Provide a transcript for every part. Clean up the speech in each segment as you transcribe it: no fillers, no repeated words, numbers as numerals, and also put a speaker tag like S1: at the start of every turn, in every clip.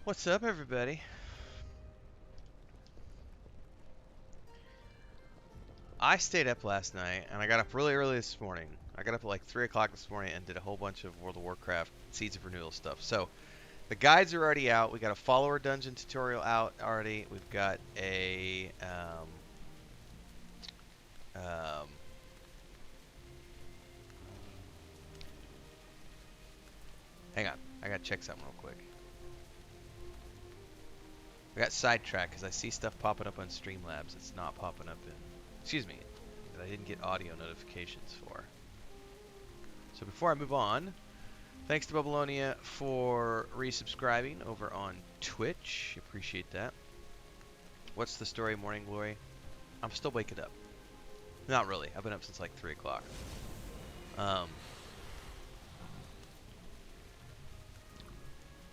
S1: What's up, everybody? I stayed up last night and I got up really early this morning. I got up at like 3 o'clock this morning and did a whole bunch of World of Warcraft Seeds of Renewal stuff. So the guides are already out. We got a follower dungeon tutorial out already. We've got a um, hang on, I gotta check something real quick. I got sidetracked because I see stuff popping up on Streamlabs. It's not popping up in, excuse me, that I didn't get audio notifications for. So before I move on, thanks to Babylonia for resubscribing over on Twitch. Appreciate that. What's the story, Morning Glory? I'm still waking up. Not really. I've been up since like 3 o'clock. I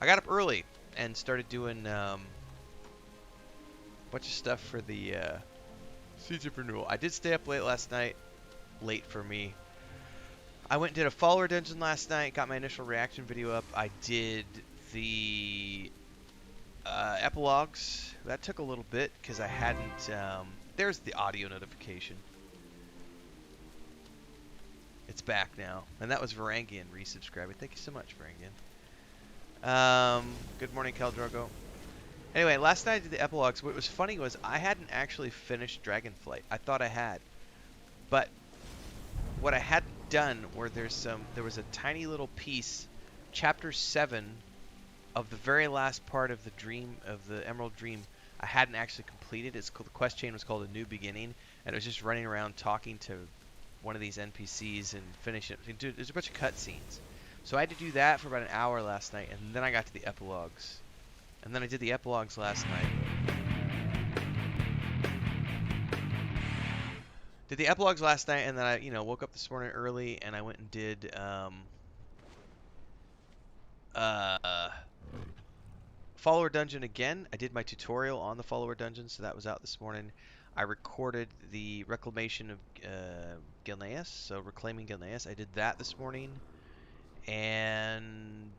S1: got up early and started doing a bunch of stuff for the Seeds of Renewal. I did stay up late last night. Late for me. I went and did a follower dungeon last night. Got my initial reaction video up. I did the epilogues. That took a little bit because I hadn't... there's the audio notification. It's back now. And that was Varangian resubscribing. Thank you so much, Varangian. Good morning, Caldrogo. Anyway, last night I did the epilogues. What was funny was I hadn't actually finished Dragonflight. I thought I had. But what I hadn't done were there was a tiny little piece, chapter 7 of the very last part of the dream of the Emerald Dream. I hadn't actually completed. It's called, the quest chain was called A New Beginning, and it was just running around talking to one of these NPCs and finishing it. Dude, there's a bunch of cutscenes. So I had to do that for about an hour last night, and then I got to the epilogues. And then I did the epilogues last night. Did the epilogues last night, and then I, woke up this morning early, and I went and did follower dungeon again. I did my tutorial on the follower dungeon, so that was out this morning. I recorded the reclamation of Gilneas, so reclaiming Gilneas. I did that this morning, and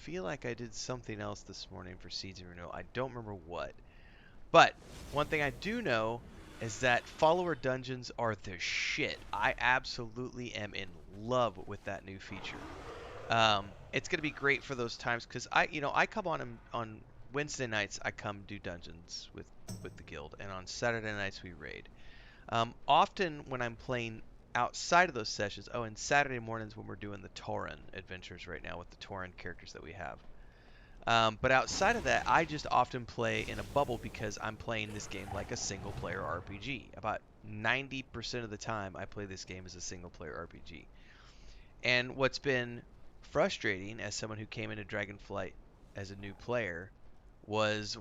S1: feel like I did something else this morning for Seeds of Renewal. I don't remember what. But one thing I do know is that follower dungeons are the shit. I absolutely am in love with that new feature. It's gonna be great for those times because I come on Wednesday nights. I come do dungeons with the guild, and on Saturday nights we raid. Often when I'm playing outside of those sessions, and Saturday mornings when we're doing the Tauren adventures right now with the Tauren characters that we have. But outside of that, I just often play in a bubble because I'm playing this game like a single-player RPG. About 90% of the time, I play this game as a single-player RPG. And what's been frustrating as someone who came into Dragonflight as a new player was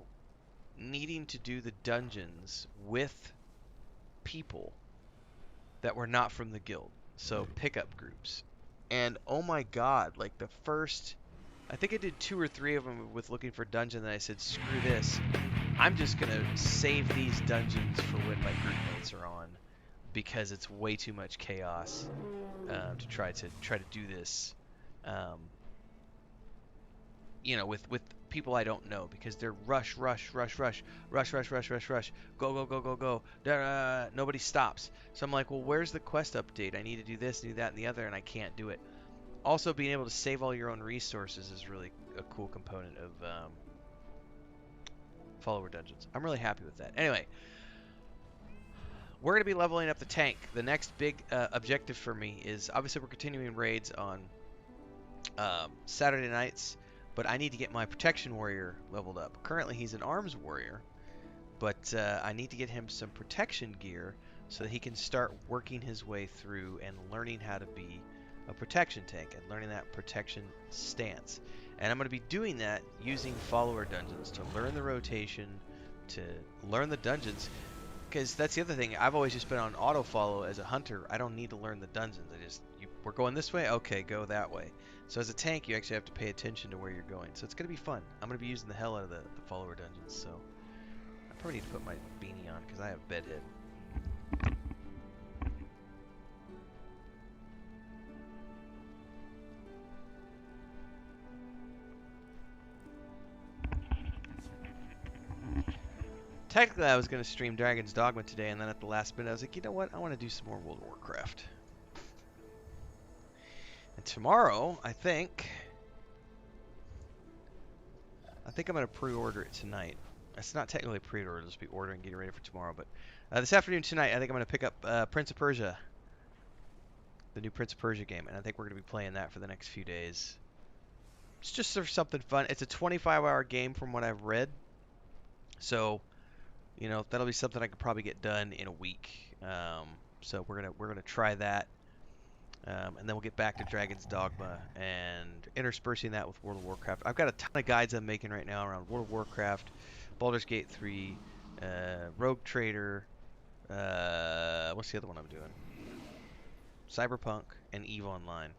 S1: needing to do the dungeons with people that were not from the guild. So pickup groups. And oh my god, like the first... I think I did 2 or 3 of them with looking for dungeon, and I said, screw this. I'm just going to save these dungeons for when my group mates are on, because it's way too much chaos to try to do this, with people I don't know, because they're rush, go, nobody stops. So I'm like, well, where's the quest update? I need to do this, do that, and the other, and I can't do it. Also, being able to save all your own resources is really a cool component of follower dungeons. I'm really happy with that. Anyway, we're going to be leveling up the tank. The next big objective for me is, obviously we're continuing raids on Saturday nights, but I need to get my protection warrior leveled up. Currently he's an arms warrior, but I need to get him some protection gear so that he can start working his way through and learning how to be a protection tank and learning that protection stance. And I'm going to be doing that using follower dungeons to learn the rotation, to learn the dungeons, because that's the other thing. I've always just been on auto follow as a hunter. I don't need to learn the dungeons. We're going this way? Okay, go that way. So as a tank, you actually have to pay attention to where you're going. So it's going to be fun. I'm going to be using the hell out of the follower dungeons. So I probably need to put my beanie on because I have bedhead. Technically, I was going to stream Dragon's Dogma today, and then at the last minute, I was like, you know what? I want to do some more World of Warcraft. And tomorrow, I think I'm going to pre-order it tonight. It's not technically pre-order, it'll just be ordering, getting ready for tomorrow. But this afternoon, tonight, I think I'm going to pick up Prince of Persia. The new Prince of Persia game, and I think we're going to be playing that for the next few days. It's just sort of something fun. It's a 25-hour game from what I've read. So, you know, that'll be something I could probably get done in a week. So we're gonna try that, and then we'll get back to Dragon's Dogma and interspersing that with World of Warcraft. I've got a ton of guides I'm making right now around World of Warcraft, Baldur's Gate 3, Rogue Trader. What's the other one I'm doing? Cyberpunk and EVE Online.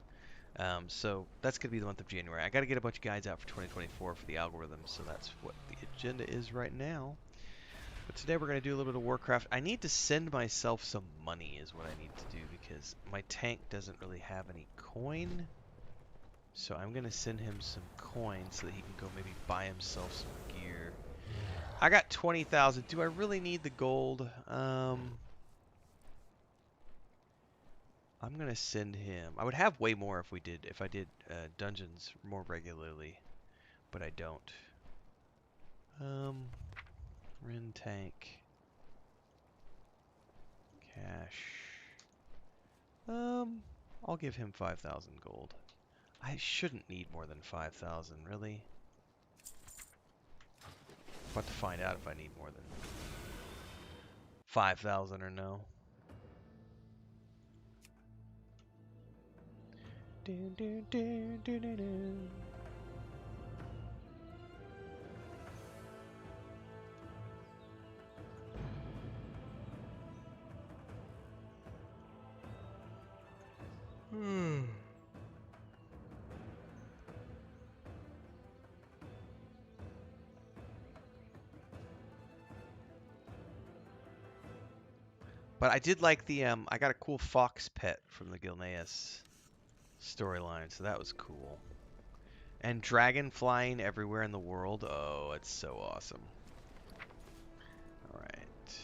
S1: So that's going to be the month of January. I got to get a bunch of guides out for 2024 for the algorithm, so that's what the agenda is right now. But today we're going to do a little bit of Warcraft. I need to send myself some money is what I need to do because my tank doesn't really have any coin. So I'm going to send him some coin so that he can go maybe buy himself some gear. I got 20,000. Do I really need the gold? I'm gonna send him. I would have way more if I did dungeons more regularly, but I don't. Ren tank. Cash. I'll give him 5,000 gold. I shouldn't need more than 5,000, really. I'm about to find out if I need more than 5,000 or no. Do, do, do, do, do, do. But I did like the I got a cool fox pet from the Gilneas storyline, so that was cool. And dragon flying everywhere in the world. Oh, it's so awesome. Alright.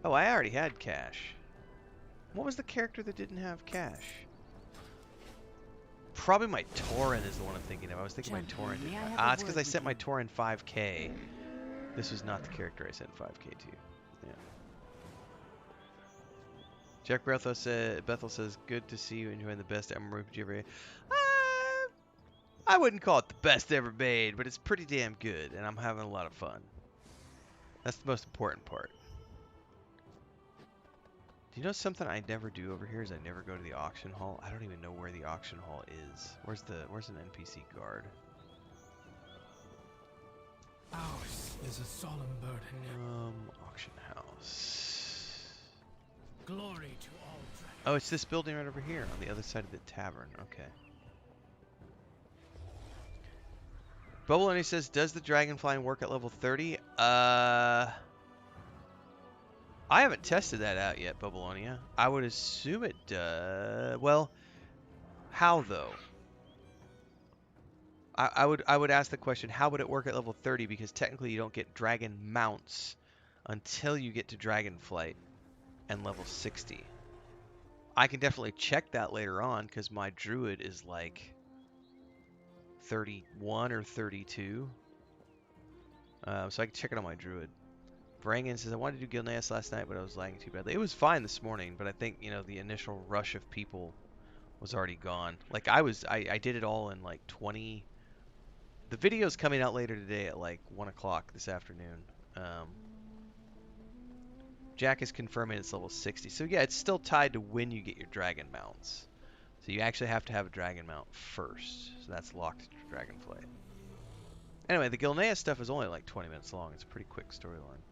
S1: Oh, I already had cash. What was the character that didn't have cash? Probably my Tauren is the one I'm thinking of. I was thinking my Tauren didn't have. Ah, it's because I sent my Tauren 5k. This was not the character I sent 5k to. Yeah. Jack Bethel says, good to see you enjoying the best MMORPG ever. I wouldn't call it the best ever made, but it's pretty damn good, and I'm having a lot of fun. That's the most important part. Do you know something I never do over here is I never go to the auction hall? I don't even know where the auction hall is. Where's an NPC guard?
S2: Ours is a solemn burden.
S1: Auction house.
S2: Glory to all dragons.
S1: Oh, it's this building right over here on the other side of the tavern. Okay. Bubble says, does the dragonflying work at level 30? I haven't tested that out yet, Bubbleonia. I would assume it does. Well, how though? I would ask the question, how would it work at level 30? Because technically you don't get dragon mounts until you get to Dragonflight and level 60. I can definitely check that later on because my druid is like 31 or 32. So I can check it on my druid. Brangan says, I wanted to do Gilneas last night, but I was lagging too badly. It was fine this morning, but I think, you know, the initial rush of people was already gone. Like, I did it all in, like, 20... The video's coming out later today at, like, 1 o'clock this afternoon. Jack is confirming it's level 60. So, yeah, it's still tied to when you get your dragon mounts. So you actually have to have a dragon mount first. So that's locked to Dragonflight. Anyway, the Gilneas stuff is only, like, 20 minutes long. It's a pretty quick storyline.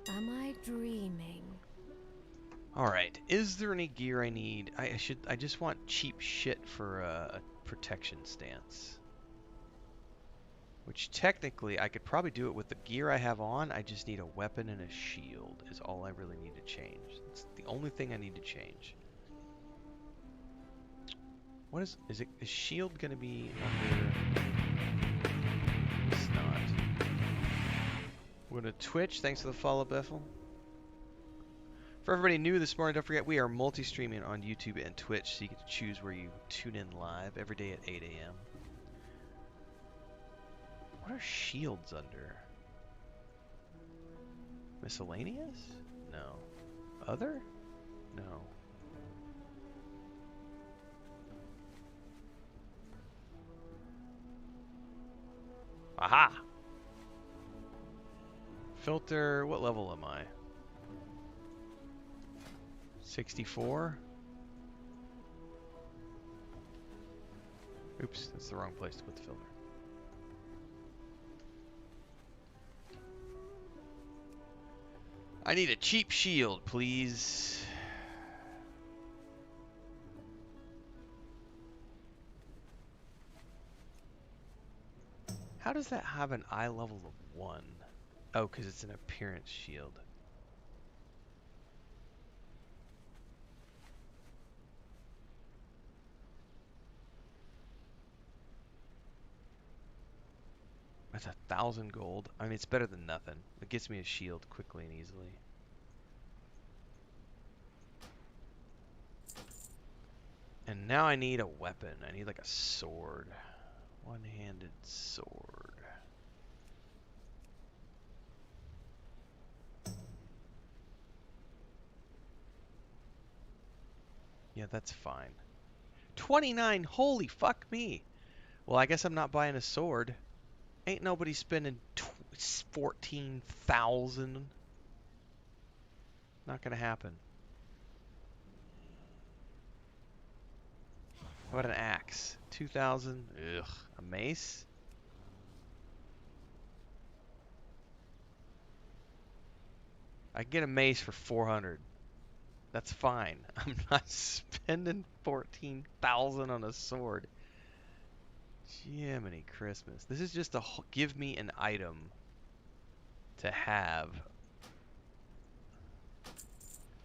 S3: Am I dreaming?
S1: Alright, is there any gear I need? I just want cheap shit for a protection stance. Which technically, I could probably do it with the gear I have on. I just need a weapon and a shield is all I really need to change. It's the only thing I need to change. What is shield gonna be under... Going to Twitch. Thanks for the follow, Bethel. For everybody new this morning, don't forget we are multi-streaming on YouTube and Twitch, so you get to choose where you tune in live every day at 8 a.m. What are shields under? Miscellaneous? No. Other? No. Aha! Filter, what level am I? 64? Oops, that's the wrong place to put the filter. I need a cheap shield, please. How does that have an eye level of 1? Oh, because it's an appearance shield. That's 1,000 gold. I mean, it's better than nothing. It gets me a shield quickly and easily. And now I need a weapon. I need like a sword. One-handed sword. Yeah, that's fine. 29, holy fuck me. Well, I guess I'm not buying a sword. Ain't nobody spending 14,000. Not gonna happen. How about an axe? 2,000. Ugh. A mace? I can get a mace for 400. That's fine. I'm not spending 14,000 on a sword. Jiminy Christmas. This is just a give me an item to have.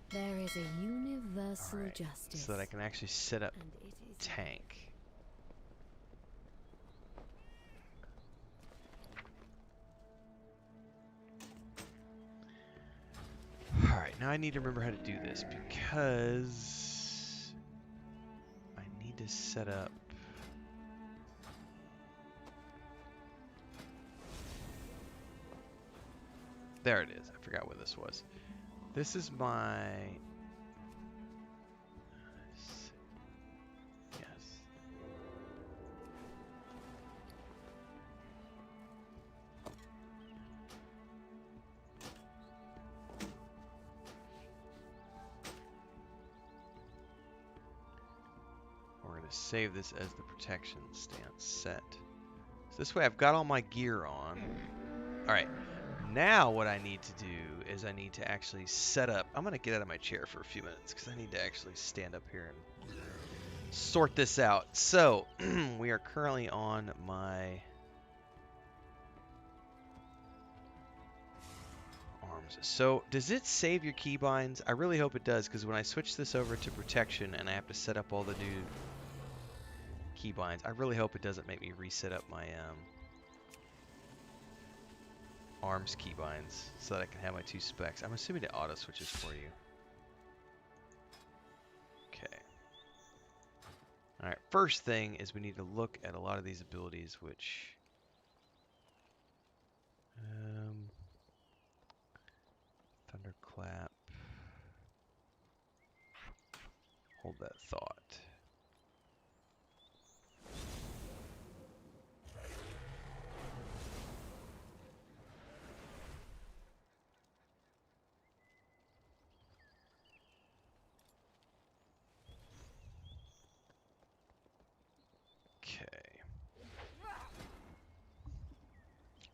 S3: There is a universal
S1: Alright,
S3: justice.
S1: so that I can actually set up
S3: and it is
S1: tank. Alright, now I need to remember how to do this because I need to set up. There it is. I forgot what this was. This is my. Yes. We're going to save this as the protection stance set. So this way I've got all my gear on. Alright. Now what I need to do is I need to actually set up. I'm going to get out of my chair for a few minutes because I need to actually stand up here and sort this out. So we are currently on my arms. So does it save your keybinds? I really hope it does because when I switch this over to protection and I have to set up all the new keybinds, I really hope it doesn't make me reset up my arms keybinds so that I can have my 2 specs. I'm assuming it auto switches for you. Okay. Alright, first thing is we need to look at a lot of these abilities, which Thunderclap. Hold that thought.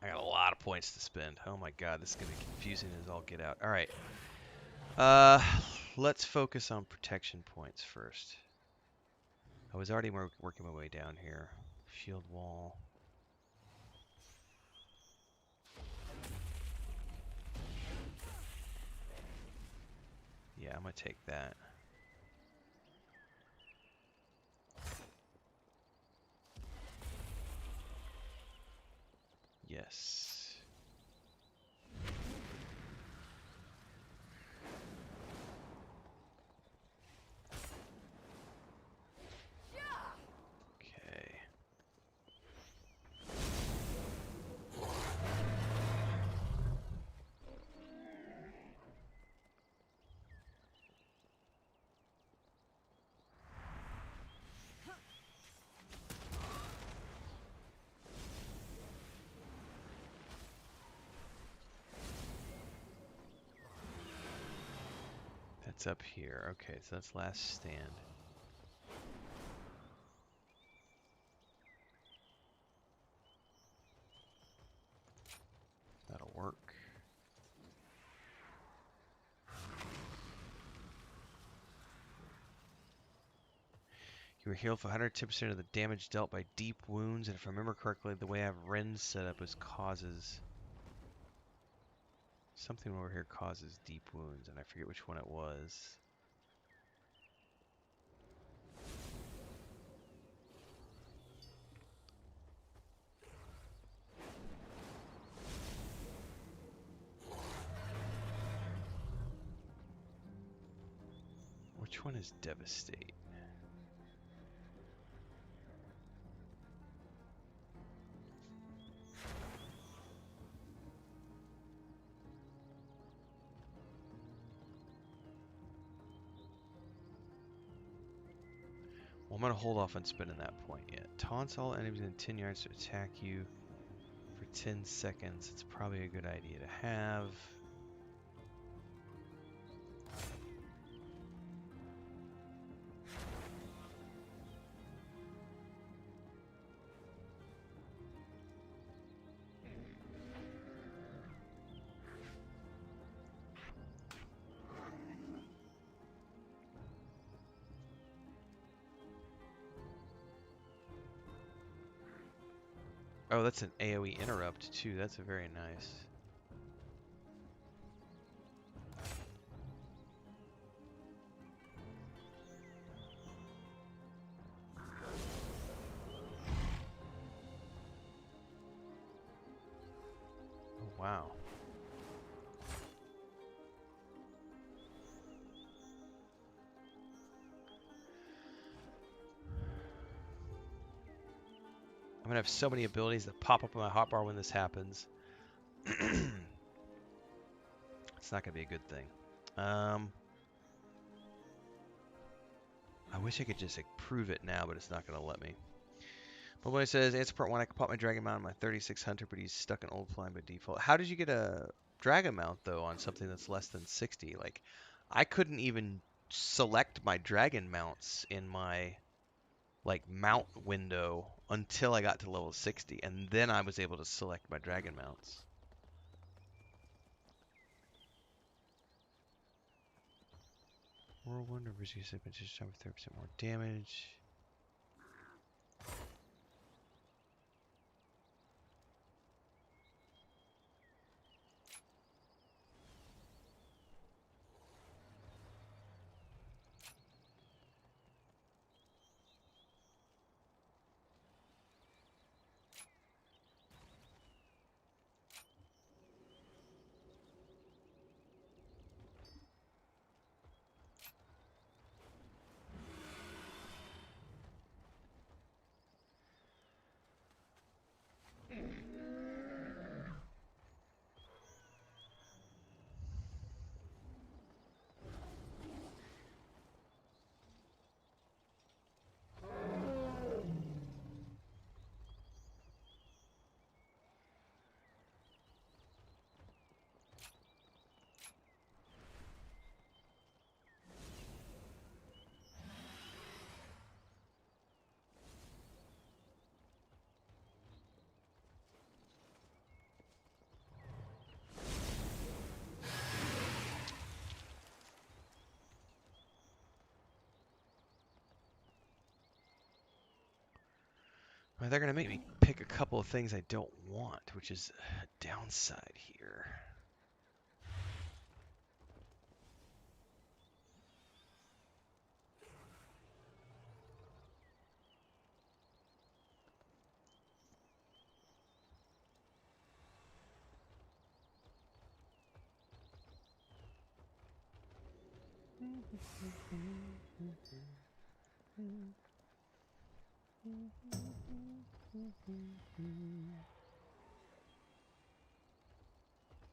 S1: I got a lot of points to spend. Oh my god, this is going to be confusing as all get out. Alright. Let's focus on protection points first. I was already working my way down here. Shield wall. Yeah, I'm going to take that. Yes. It's up here. Okay, so that's last stand. That'll work. You were healed for 110% of the damage dealt by deep wounds, and if I remember correctly, the way I have Ren set up is causes... Something over here causes deep wounds, and I forget which one it was. Which one is Devastate? Well, I'm going to hold off on spending that point yet. Taunts all enemies in 10 yards to attack you for 10 seconds. It's probably a good idea to have. Oh, that's an AoE interrupt too. That's a very nice. Oh, wow. I'm gonna have so many abilities that pop up on my hotbar when this happens. It's not gonna be a good thing. I wish I could just prove it now, but it's not gonna let me. But when it says answer part 1, I can pop my dragon mount on my 36 hunter, but he's stuck in old flying by default. How did you get a dragon mount though on something that's less than 60? Like, I couldn't even select my dragon mounts in my mount window until I got to level 60, and then I was able to select my dragon mounts. World Wonder versus use just time with 30% more damage. Well, they're going to make me pick a couple of things I don't want, which is a downside here.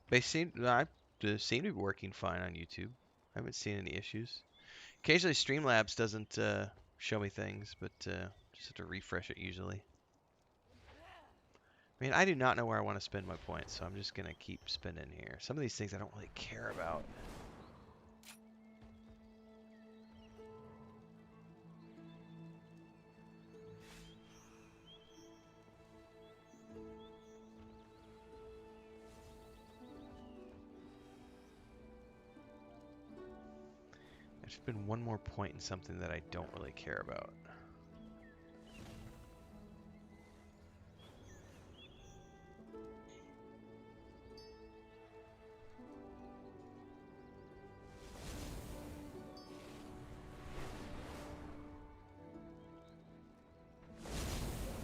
S1: They seem to be working fine on YouTube. I haven't seen any issues. Occasionally Streamlabs doesn't show me things, but just have to refresh it usually. I mean, I do not know where I want to spend my points, so I'm just going to keep spending here. Some of these things I don't really care about. There's been one more point in something that I don't really care about.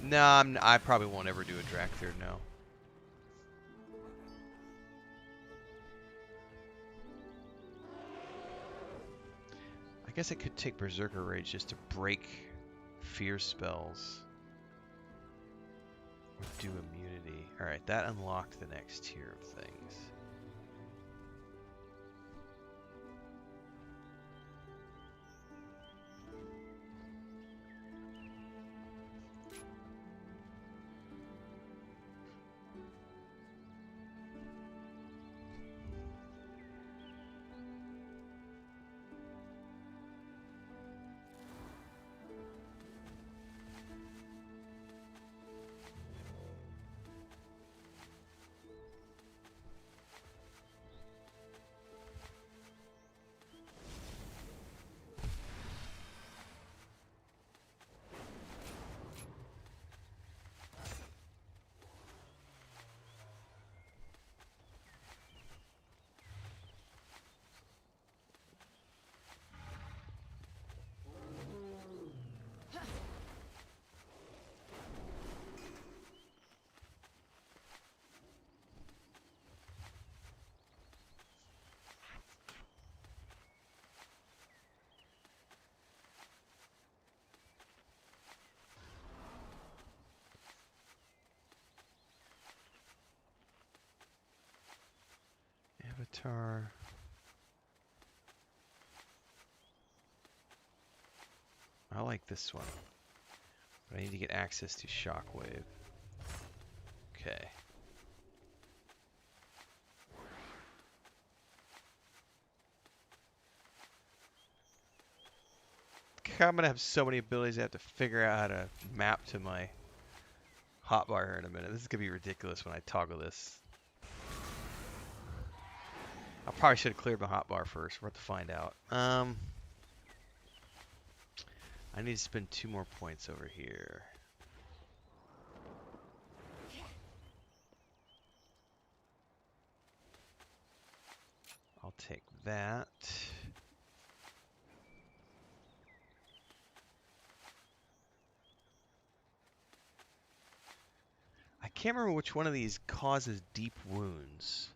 S1: No, I probably won't ever do a Drac Third, no. I guess I could take Berserker Rage just to break fear spells. Or do immunity. Alright, that unlocked the next tier of things. Avatar. I like this one. But I need to get access to Shockwave. Okay. I'm gonna have so many abilities I have to figure out how to map to my hotbar here in a minute. This is gonna be ridiculous when I toggle this. I probably should have cleared my hotbar first. We're about to find out. I need to spend 2 more points over here. I'll take that. I can't remember which one of these causes deep wounds.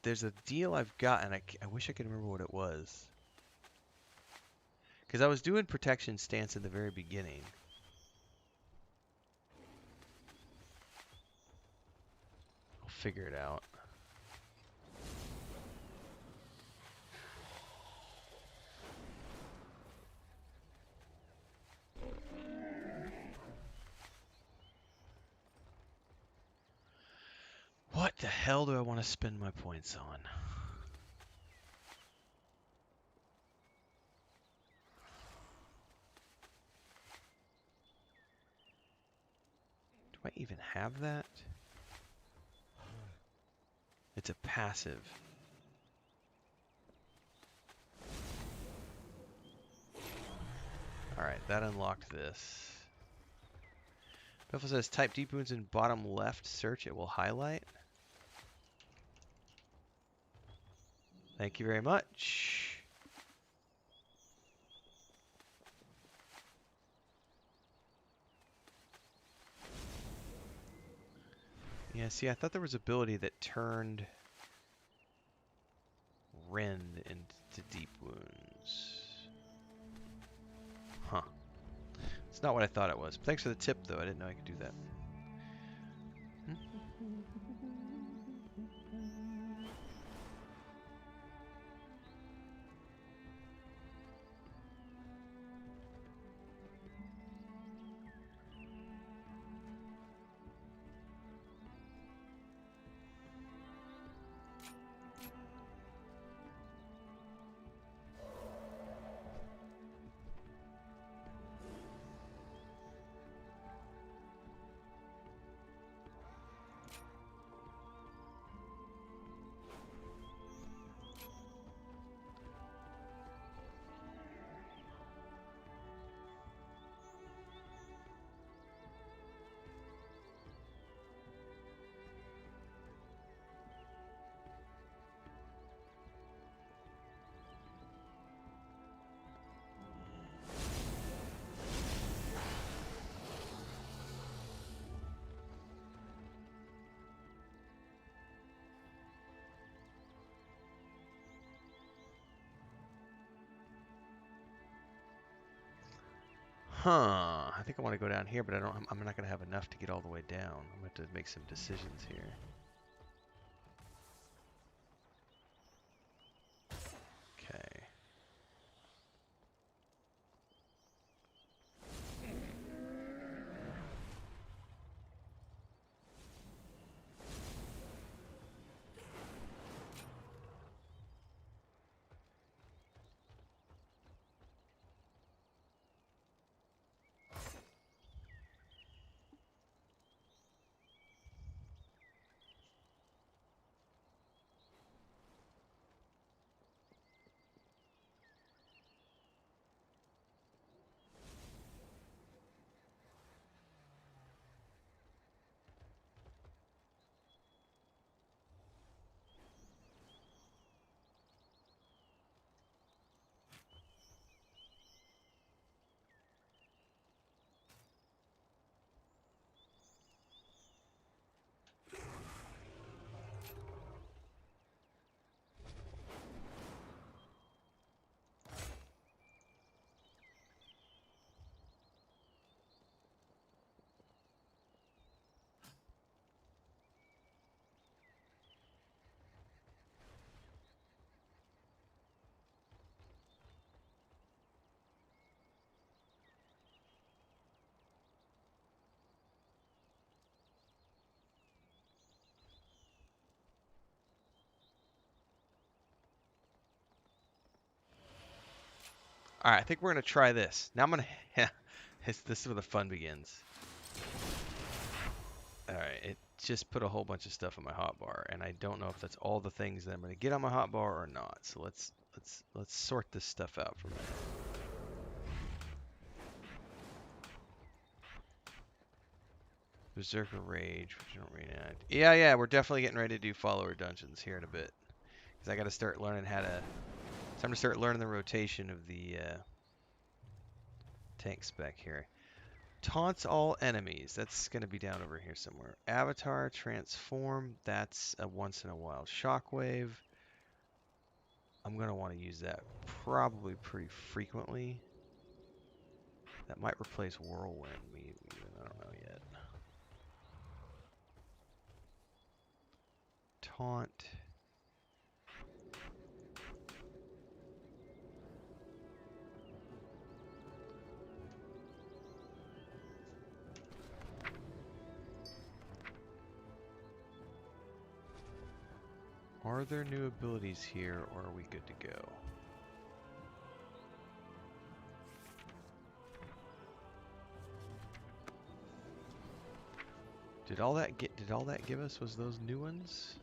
S1: There's a deal I've got, and I wish I could remember what it was. Because I was doing protection stance at the very beginning. I'll figure it out. What the hell do I want to spend my points on? Do I even have that? It's a passive. Alright, that unlocked this. Biffle says type deep wounds in bottom left search, it will highlight. Thank you very much. Yeah, see, I thought there was ability that turned Rend into deep wounds. Huh. It's not what I thought it was. Thanks for the tip, though. I didn't know I could do that. Huh. I think I want to go down here, but I'm not going to have enough to get all the way down. I'm going to have to make some decisions here. Okay. All right, I think we're going to try this. Now I'm going to... This is where the fun begins. All right, it just put a whole bunch of stuff on my hotbar, and I don't know if that's all the things that I'm going to get on my hotbar or not. So let's sort this stuff out for a minute. Berserker Rage, which I don't really know. Yeah, we're definitely getting ready to do follower dungeons here in a bit. Because I got to start learning how to... It's time to start learning the rotation of the tank spec here. Taunts all enemies. That's going to be down over here somewhere. Avatar, Transform. That's a once in a while. Shockwave. I'm going to want to use that probably pretty frequently. That might replace Whirlwind. I don't know yet. Taunt. Are there new abilities here, or are we good to go? Did all that give us was those new ones?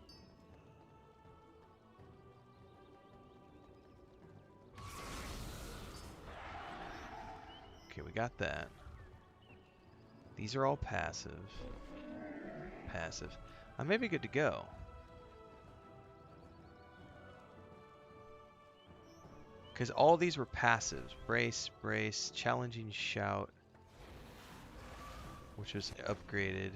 S1: Okay, we got that. These are all passive. Passive. I may be good to go. Because all these were passives. Brace, brace, challenging shout, which was upgraded.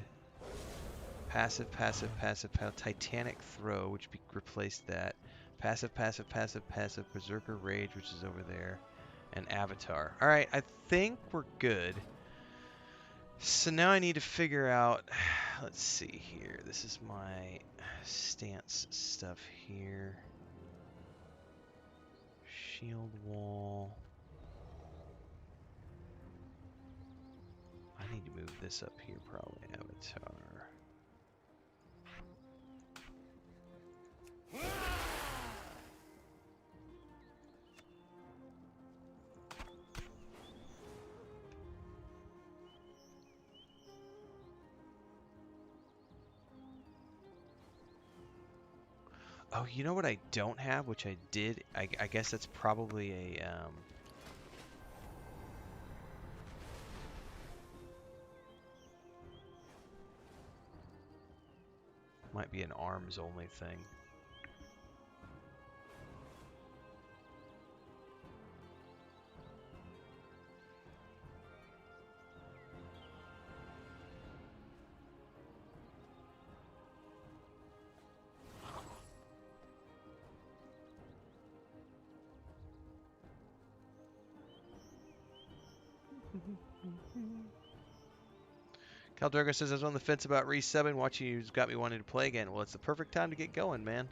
S1: Passive, passive, passive, Titanic throw, which replaced that. Passive, passive, passive, passive, Berserker Rage, which is over there. And Avatar. Alright, I think we're good. So now I need to figure out, let's see here. This is my stance stuff here. Shield wall. I need to move this up here probably. Avatar. Oh, you know what I don't have, which I did? I guess that's probably a... might be an arms only thing. Caldrogo says, I was on the fence about resubbing. Watching you's got me wanting to play again. Well, it's the perfect time to get going, man.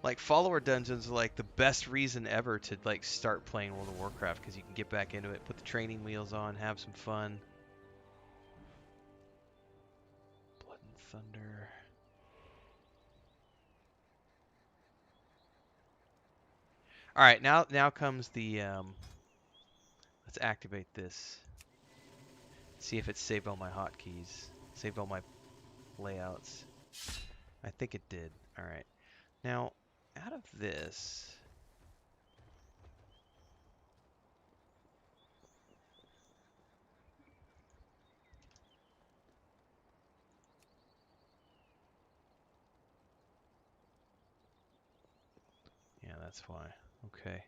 S1: Like, follower dungeons are like the best reason ever to like start playing World of Warcraft, because you can get back into it, put the training wheels on, have some fun. Blood and Thunder. All right, now comes the let's activate this. See if it saved all my hotkeys, saved all my layouts. I think it did. All right. Now, out of this, yeah, that's why. Okay.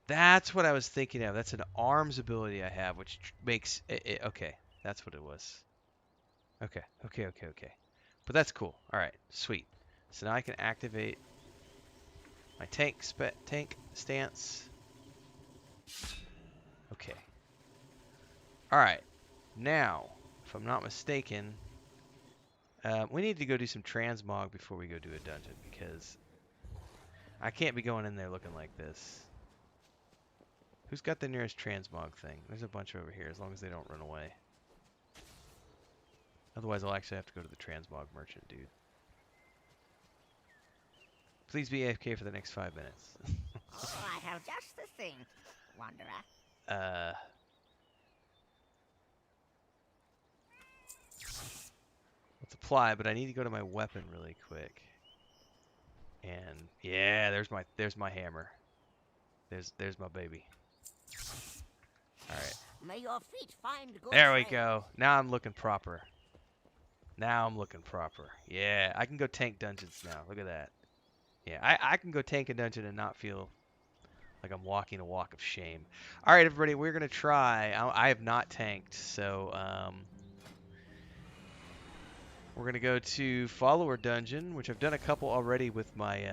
S1: That's what I was thinking of. That's an arms ability I have, which makes it, okay. That's what it was. Okay. But that's cool. All right, sweet. So now I can activate my tank stance. Okay. All right. Now, if I'm not mistaken, we need to go do some transmog before we go do a dungeon, because I can't be going in there looking like this. Who's got the nearest transmog thing? There's a bunch over here, as long as they don't run away. Otherwise, I'll actually have to go to the transmog merchant, dude. Please be AFK for the next 5 minutes.
S4: Oh, I have just the thing, Wanderer.
S1: Let's apply, but I need to go to my weapon really quick. And yeah, there's my hammer. There's my baby. All right.
S4: May your feet find good
S1: There we
S4: trails.
S1: go. Now I'm looking proper. Yeah, I can go tank dungeons now. Look at that. Yeah, I can go tank a dungeon and not feel like I'm walking a walk of shame. All right, everybody, we're gonna try. I have not tanked, so we're gonna go to follower dungeon, which I've done a couple already with my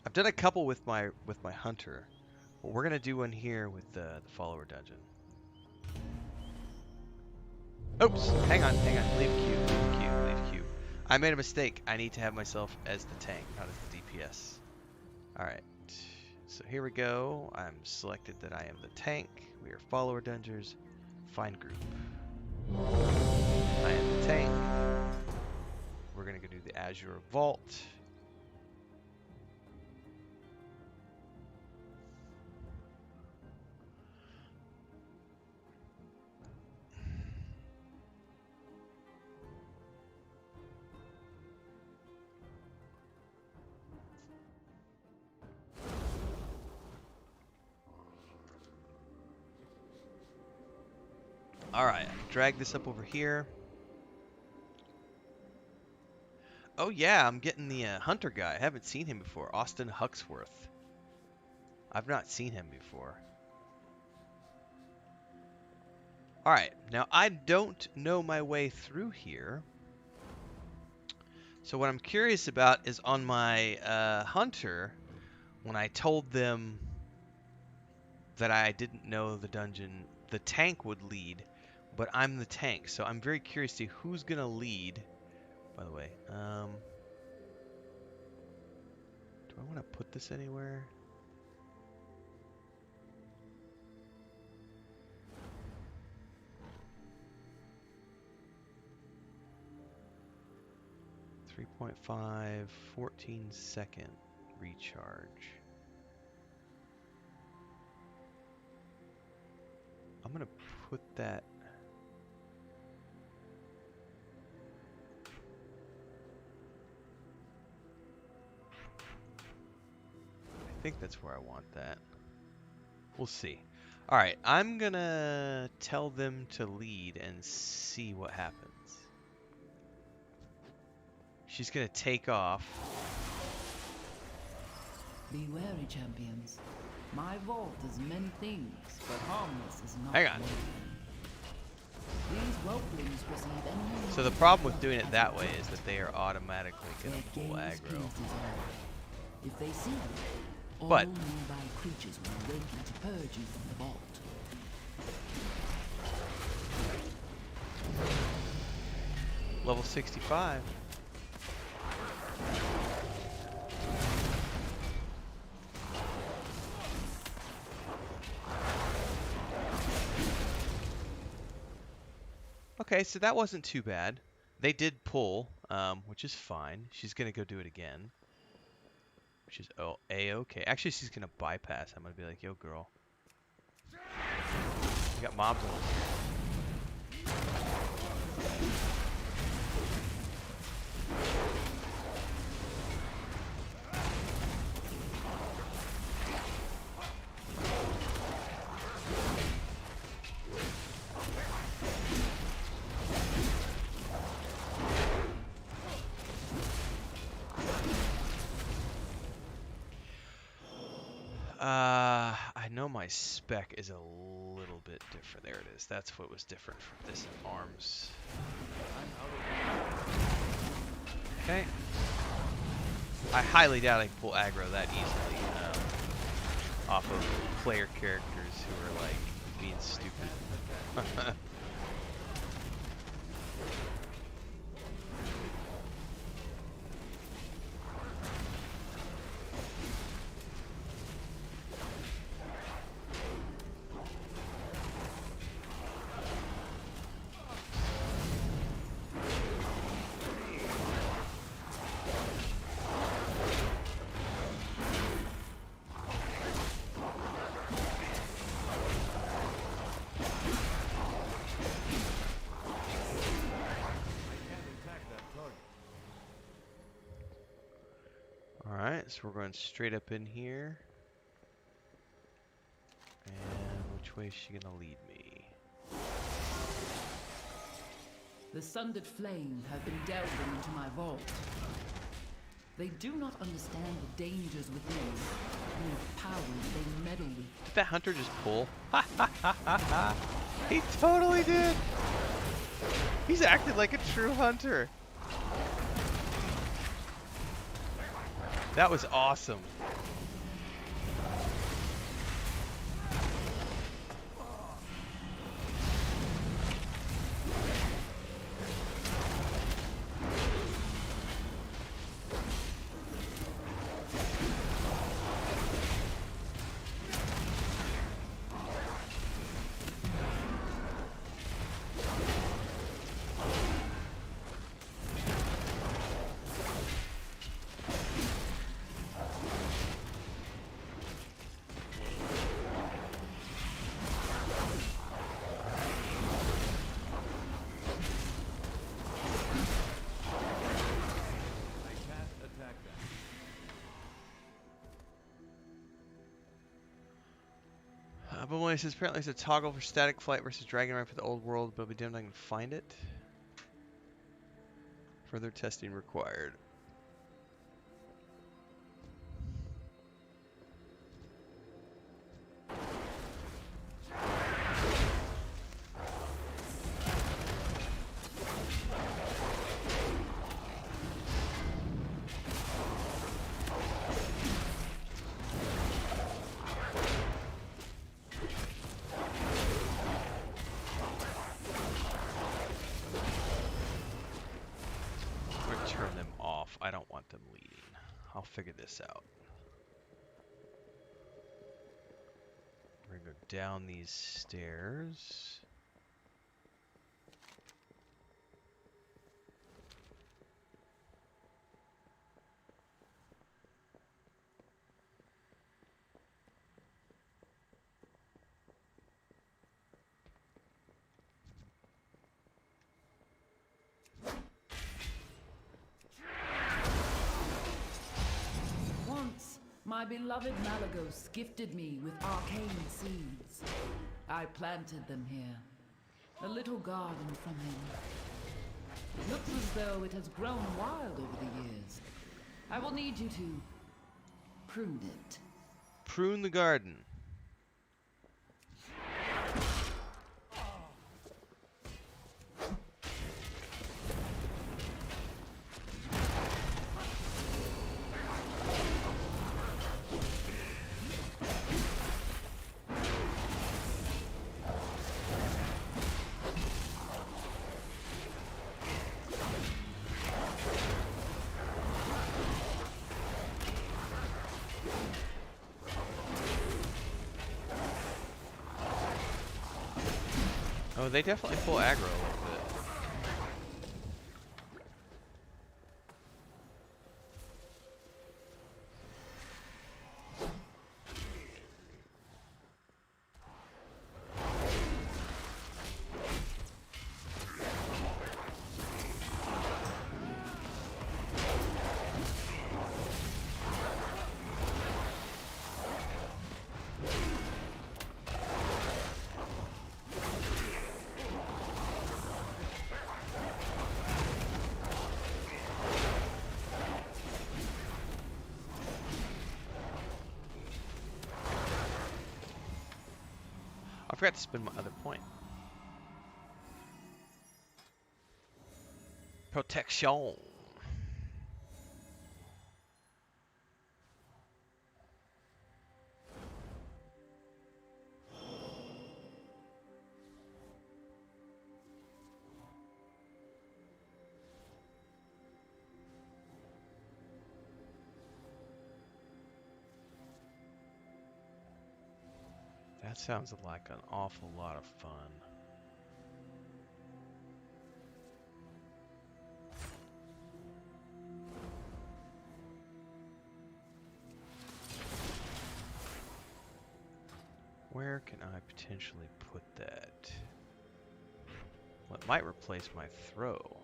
S1: I've done a couple with my hunter. But we're gonna do one here with the follower dungeon. Oops, hang on. Leave queue. I made a mistake. I need to have myself as the tank, not as the DPS. All right. So here we go. I'm selected that I am the tank. We are follower dungeons. Find group. I am the tank. We're gonna go do the Azure Vault. All right, I can drag this up over here. Oh yeah, I'm getting the hunter guy. I haven't seen him before. Austin Huxworth. I've not seen him before. All right, now I don't know my way through here. So what I'm curious about is on my hunter, when I told them that I didn't know the dungeon, the tank would lead. But I'm the tank, so I'm very curious to see who's gonna lead. By the way, do I want to put this anywhere? .5, 14-second recharge. I'm gonna put that. I think that's where I want that. We'll see. All right, I'm gonna tell them to lead and see what happens. She's gonna take off.
S5: Be wary, champions. My vault is many things, but harmless is not.
S1: Hang on.
S5: These whelplings perceive enemy.
S1: So the problem with doing it that way is that they are automatically gonna pull aggro.
S5: If they see you, All
S1: But
S5: nearby creatures will awaken to purge you from the vault.
S1: level 65. Okay, so that wasn't too bad. They did pull, which is fine. She's gonna go do it again, which is A-okay. Actually, she's gonna bypass. I'm gonna be like, yo, girl. We got mobs on us. I know my spec is a little bit different. There it is. That's what was different from this arms. Okay. I highly doubt I can pull aggro that easily off of player characters who are like being stupid. Alright, so we're going straight up in here. And which way is she gonna lead me?
S5: The sundered flame have been delving into my vault. They do not understand the dangers within, and the powers they meddle with.
S1: Did that hunter just pull? Ha ha ha ha ha! He totally did! He's acted like a true hunter! That was awesome. But when it says apparently it's a toggle for static flight versus Dragonflight for the old world, but I'll be damned if I can find it. Further testing required. Turn them off. I don't want them leading. I'll figure this out. We're gonna go down these stairs.
S5: My beloved Malagos gifted me with arcane seeds. I planted them here. A little garden from him. It looks as though it has grown wild over the years. I will need you to prune it.
S1: Prune the garden. Oh, they definitely pull aggro a little bit. I forgot to spend my other point. Protection. That sounds like an awful lot of fun. Where can I potentially put that? Well, it might replace my throw.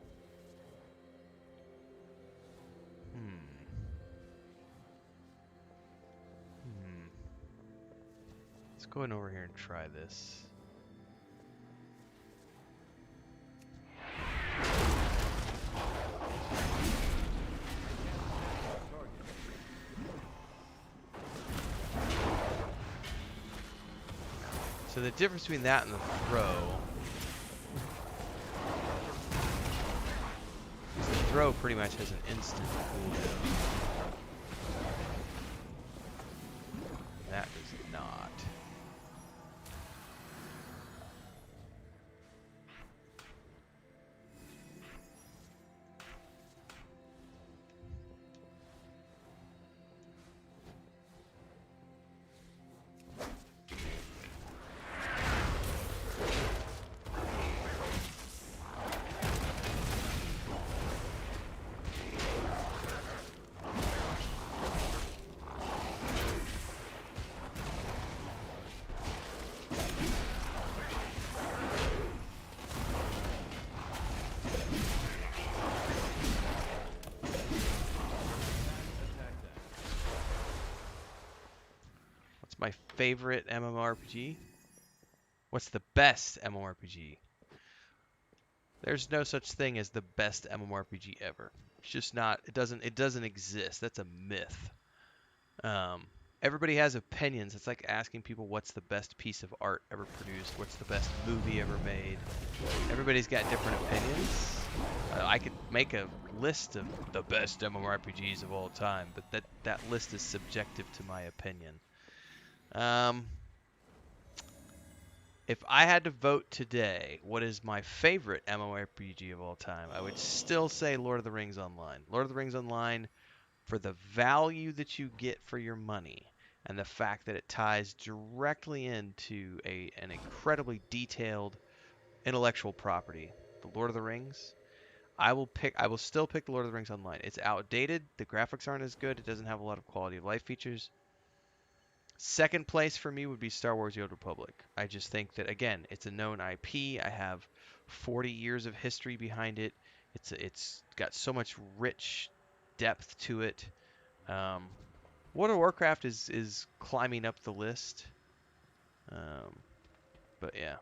S1: Let's go in over here and try this. So the difference between that and the throw is the throw pretty much has an instant cooldown. That does not. My favorite MMORPG? What's the best MMORPG? There's no such thing as the best MMORPG ever. It's just not. It doesn't exist. That's a myth. Everybody has opinions. It's like asking people what's the best piece of art ever produced, what's the best movie ever made. Everybody's got different opinions. I could make a list of the best MMORPGs of all time, but that list is subjective to my opinion. If I had to vote today, what is my favorite MMORPG of all time? I would still say Lord of the Rings Online. Lord of the Rings Online, for the value that you get for your money and the fact that it ties directly into an incredibly detailed intellectual property, the Lord of the Rings. I will still pick the Lord of the Rings Online. It's outdated. The graphics aren't as good. It doesn't have a lot of quality of life features. Second place for me would be Star Wars: The Old Republic. I just think that, again, it's a known IP. I have 40 years of history behind it. It's got so much rich depth to it. World of Warcraft is climbing up the list. But yeah.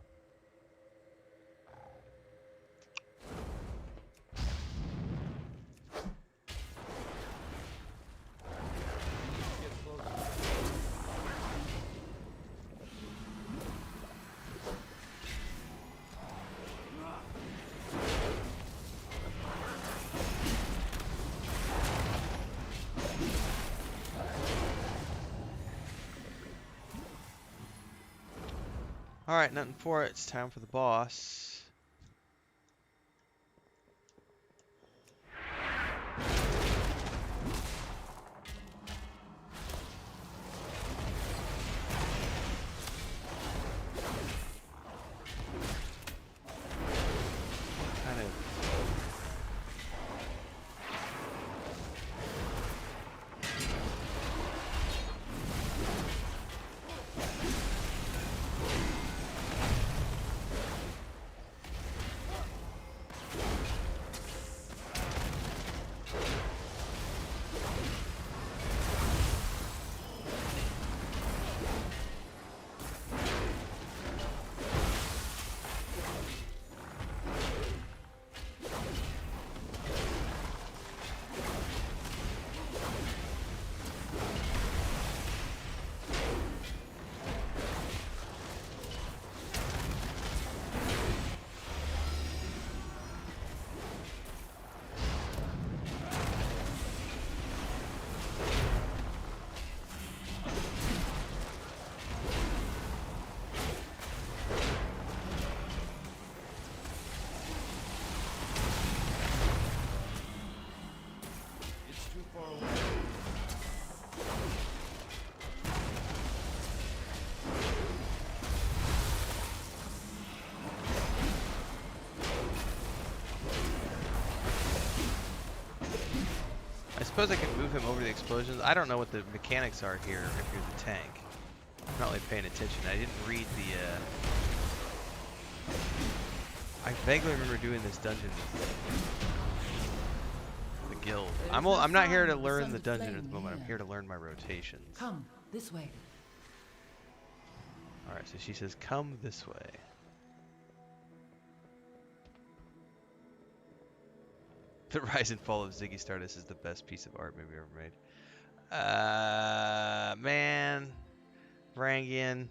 S1: Alright, nothing for it. It's time for the boss. suppose I could move him over the explosions. I don't know what the mechanics are here if you're the tank. I'm not really paying attention. I didn't read the, I vaguely remember doing this dungeon with the guild. I'm not here to learn the dungeon at the moment. I'm here to learn my rotations.
S5: Come this way.
S1: Alright, so she says, come this way. The rise and fall of Ziggy Stardust is the best piece of art maybe ever made. Man, Rangian.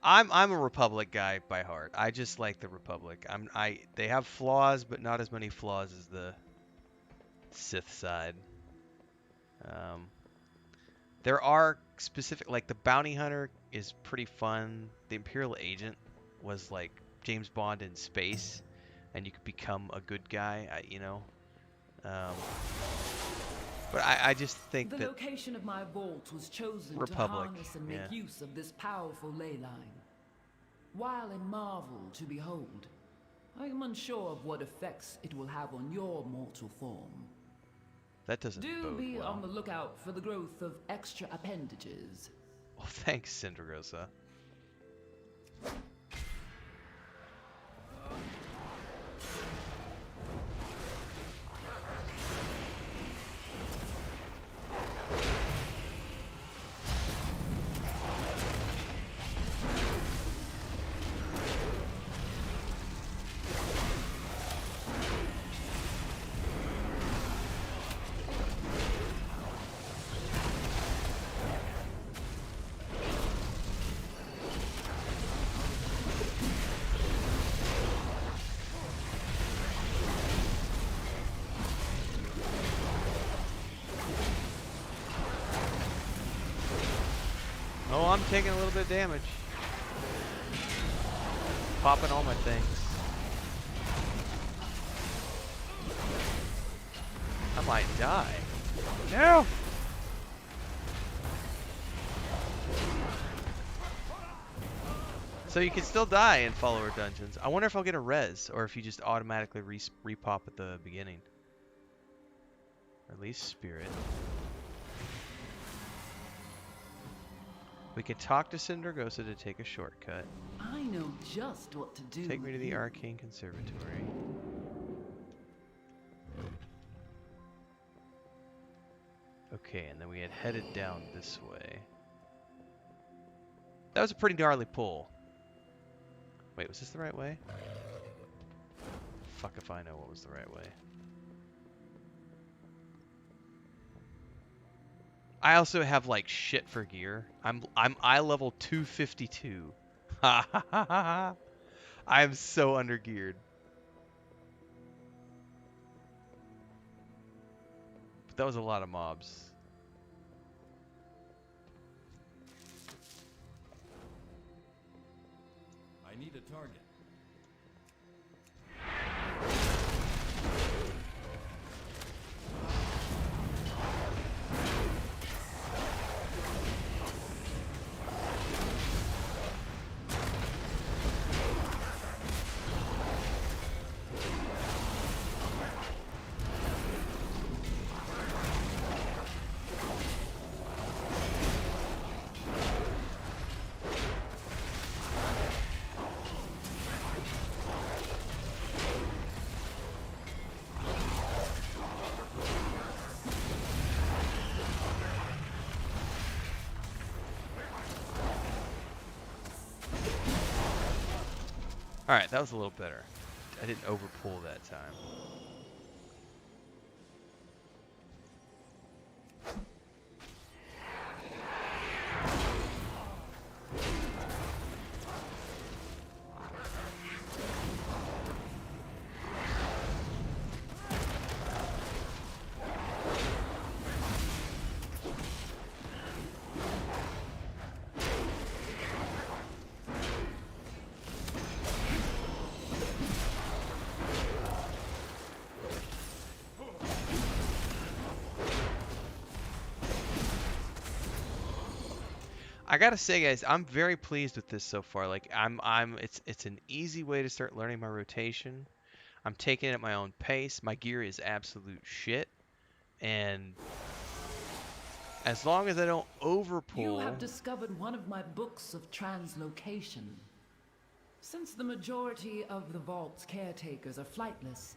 S1: I'm a Republic guy by heart. I just like the Republic. They have flaws, but not as many flaws as the Sith side. There are specific, like the Bounty Hunter is pretty fun. The Imperial Agent was like James Bond in space, and you could become a good guy, you know. But I just think that
S5: the location of my vault was chosen
S1: Republic,
S5: to harness and make use of this powerful ley line. While a marvel to behold, I am unsure of what effects it will have on your mortal form.
S1: That doesn't
S5: Do
S1: bode
S5: be
S1: well.
S5: on the lookout for the growth of extra appendages.
S1: Well, thanks, Cinderosa. Oh, I'm taking a little bit of damage. Popping all my things. I might die. No! So you can still die in follower dungeons. I wonder if I'll get a res, or if you just automatically repop at the beginning. Release spirit. We can talk to Cindergosa to take a shortcut.
S5: I know just what to do.
S1: Take me to the Arcane Conservatory. Okay, and then we had headed down this way. That was a pretty gnarly pull. Wait, was this the right way? Fuck if I know what was the right way. I also have like shit for gear. I'm eye level 252. Ha ha ha ha. I am so undergeared. But that was a lot of mobs.
S2: I need a target.
S1: Alright, that was a little better. I didn't overpull that time. I gotta say, guys, I'm very pleased with this so far. Like, it's an easy way to start learning my rotation. I'm taking it at my own pace. My gear is absolute shit. And as long as I don't overpull...
S5: You have discovered one of my books of translocation. Since the majority of the Vault's caretakers are flightless,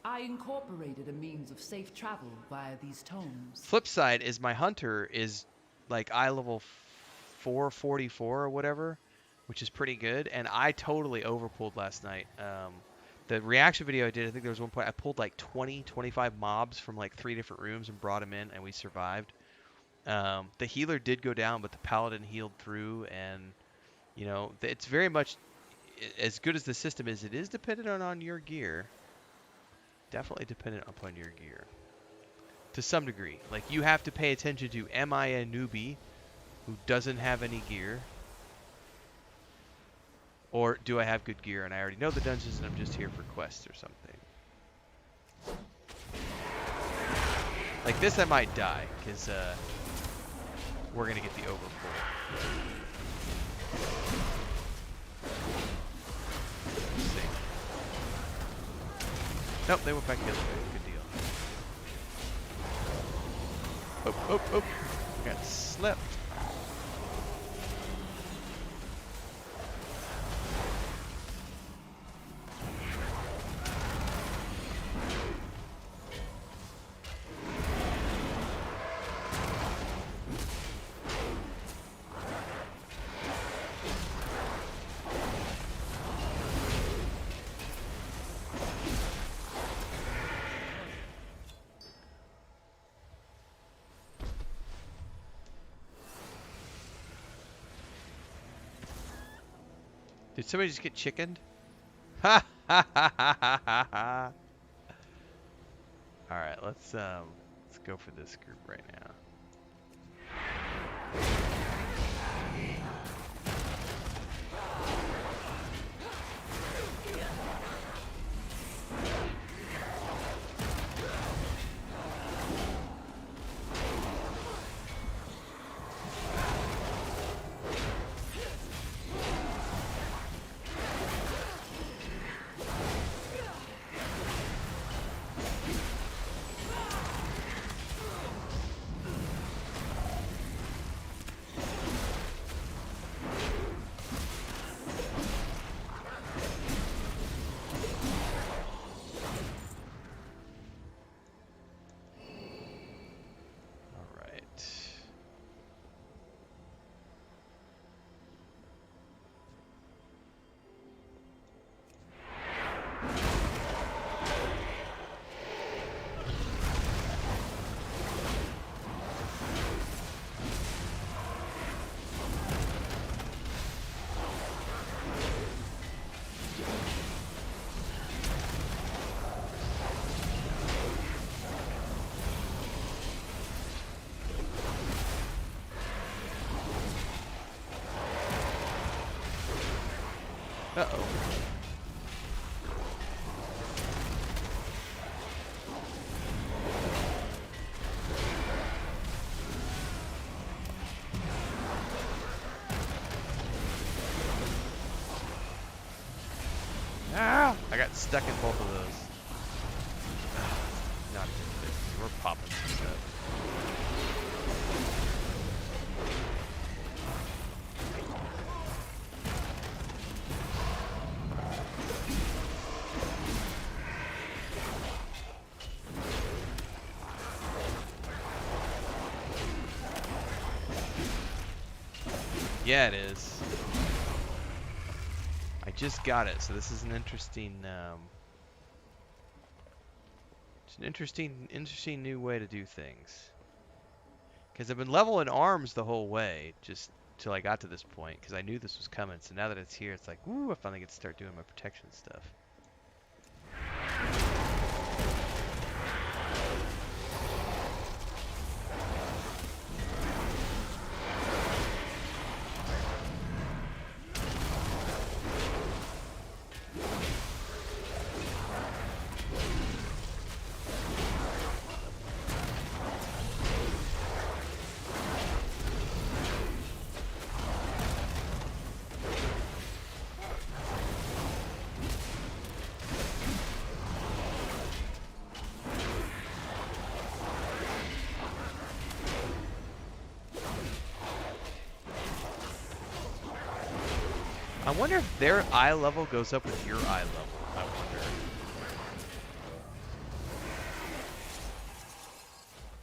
S5: I incorporated a means of safe travel via these tomes.
S1: Flip side is my hunter is like eye level 444 or whatever, which is pretty good, and I totally overpulled last night. The reaction video I did, I think there was one point I pulled like 25 mobs from like 3 different rooms and brought them in, and we survived. The healer did go down, but the paladin healed through, and you know, it's very much as good as the system is. It is dependent on your gear. Definitely dependent upon your gear to some degree. Like, you have to pay attention to, am I a newbie who doesn't have any gear, or do I have good gear and I already know the dungeons and I'm just here for quests or something. Like this I might die because we're gonna get the overpull. Nope, they went back the other way. Good deal. Oh. Got slept. Did somebody just get chickened? Ha ha ha ha ha ha. All right, let's go for this group right now. Uh-oh. Ah! I got stuck in both of those. Not good. We're popping some stuff. Yeah, it is. I just got it, so this is an interesting, it's an interesting new way to do things. Because I've been leveling arms the whole way, just till I got to this point, because I knew this was coming. So now that it's here, it's like, woo! I finally get to start doing my protection stuff. I wonder if their eye level goes up with your eye level. I wonder.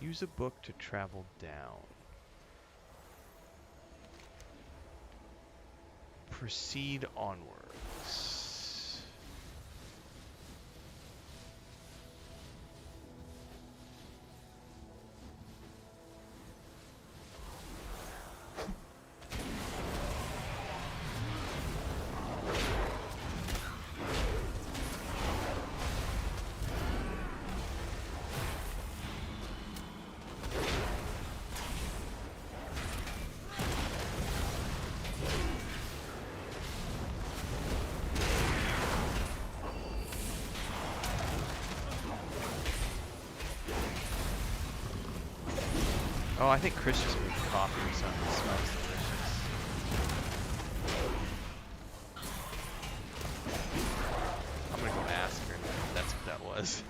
S1: Use a book to travel down. Proceed onwards. Oh, I think Chris just made coffee or something. It smells delicious. I'm gonna go ask her if that's what that was.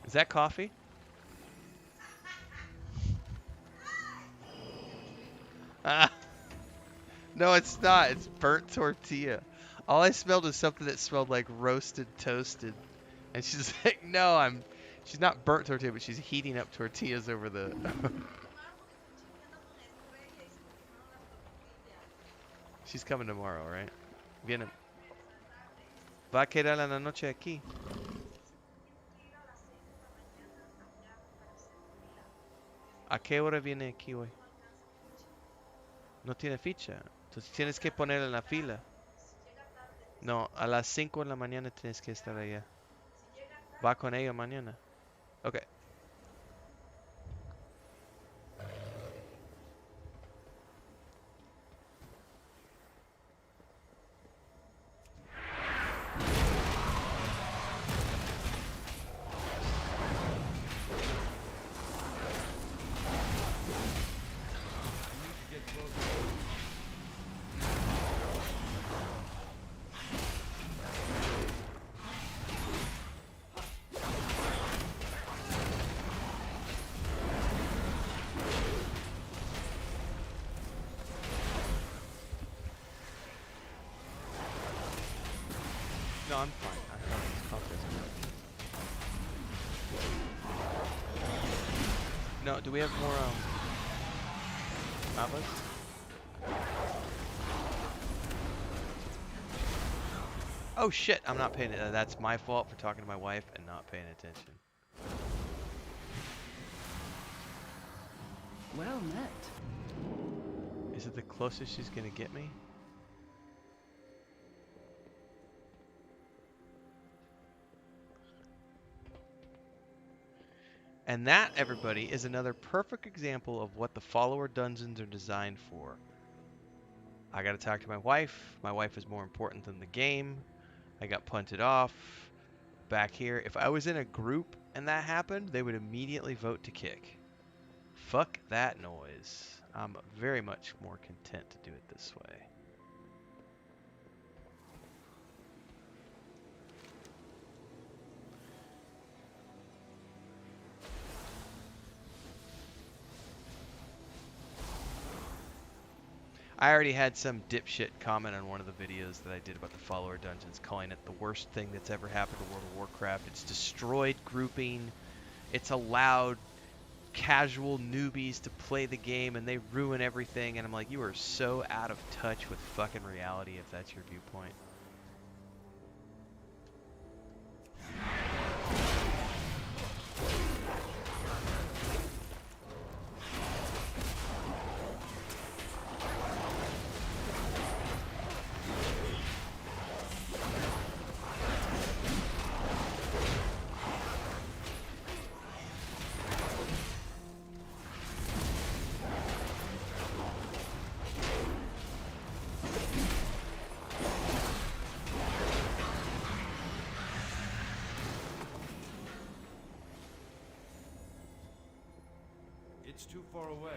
S1: Is that coffee? Ah. No, it's not. It's burnt tortilla. All I smelled was something that smelled like roasted toasted. And she's like, no, she's not burnt tortilla, but she's heating up tortillas over the... She's coming tomorrow, right? Viene. Va a quedar la noche aquí. ¿A qué hora viene aquí hoy? No tiene ficha. Entonces tienes que ponerla en la fila. No, a las 5 de la mañana tienes que estar allá. Va con ella mañana. Okay. No, I'm fine. I have confidence. No, do we have more mapas? Oh shit, I'm not paying it. That's my fault for talking to my wife and not paying attention.
S5: Well met.
S1: Is it the closest she's gonna get me? And that, everybody, is another perfect example of what the follower dungeons are designed for. I gotta talk to my wife. My wife is more important than the game. I got punted off. Back here, if I was in a group and that happened, they would immediately vote to kick. Fuck that noise. I'm very much more content to do it this way. I already had some dipshit comment on one of the videos that I did about the follower dungeons, calling it the worst thing that's ever happened to World of Warcraft. It's destroyed grouping. It's allowed casual newbies to play the game, and they ruin everything. And I'm like, you are so out of touch with fucking reality if that's your viewpoint.
S6: It's too far away.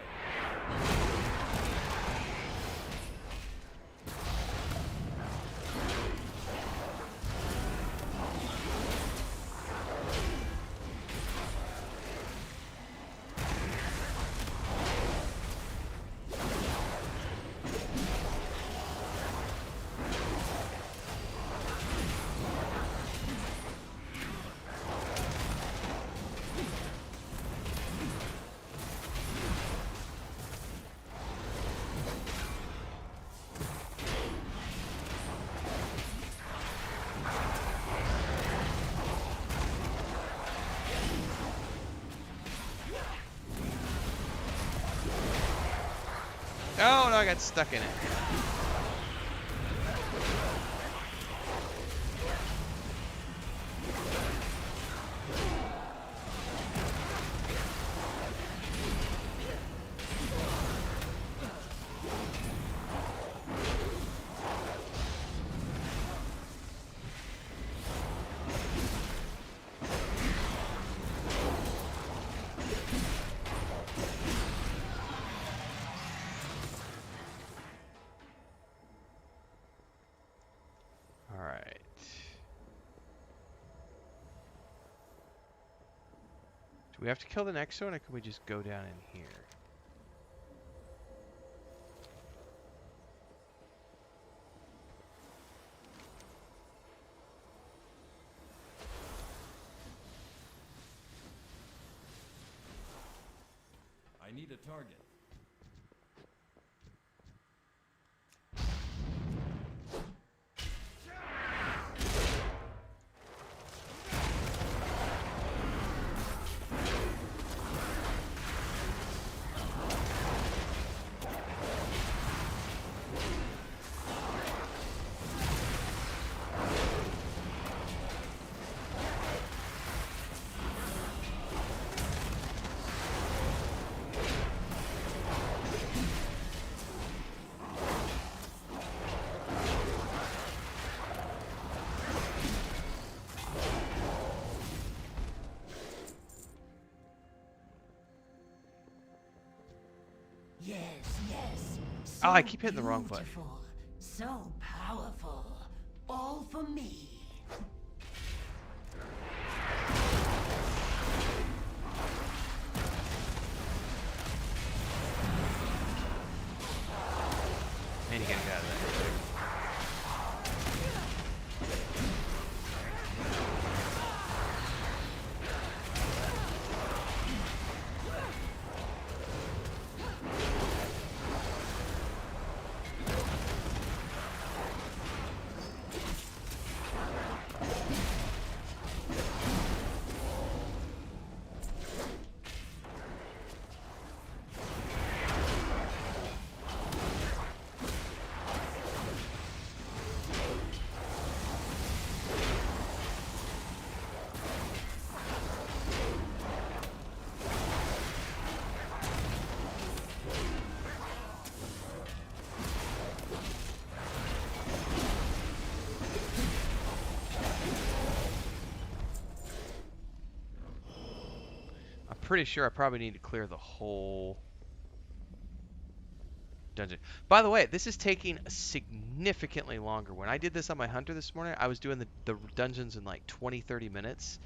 S1: Oh no, I got stuck in it. Alright. Do we have to kill the next one, or can we just go down in here?
S6: I need a target.
S4: Yes, yes.
S1: Oh, I keep hitting the wrong button.
S4: Beautiful, so powerful. All for me.
S1: Man, you gotta get out of there. Pretty sure I probably need to clear the whole dungeon. By the way, this is taking significantly longer. When I did this on my hunter this morning, I was doing the dungeons in like 20-30 minutes.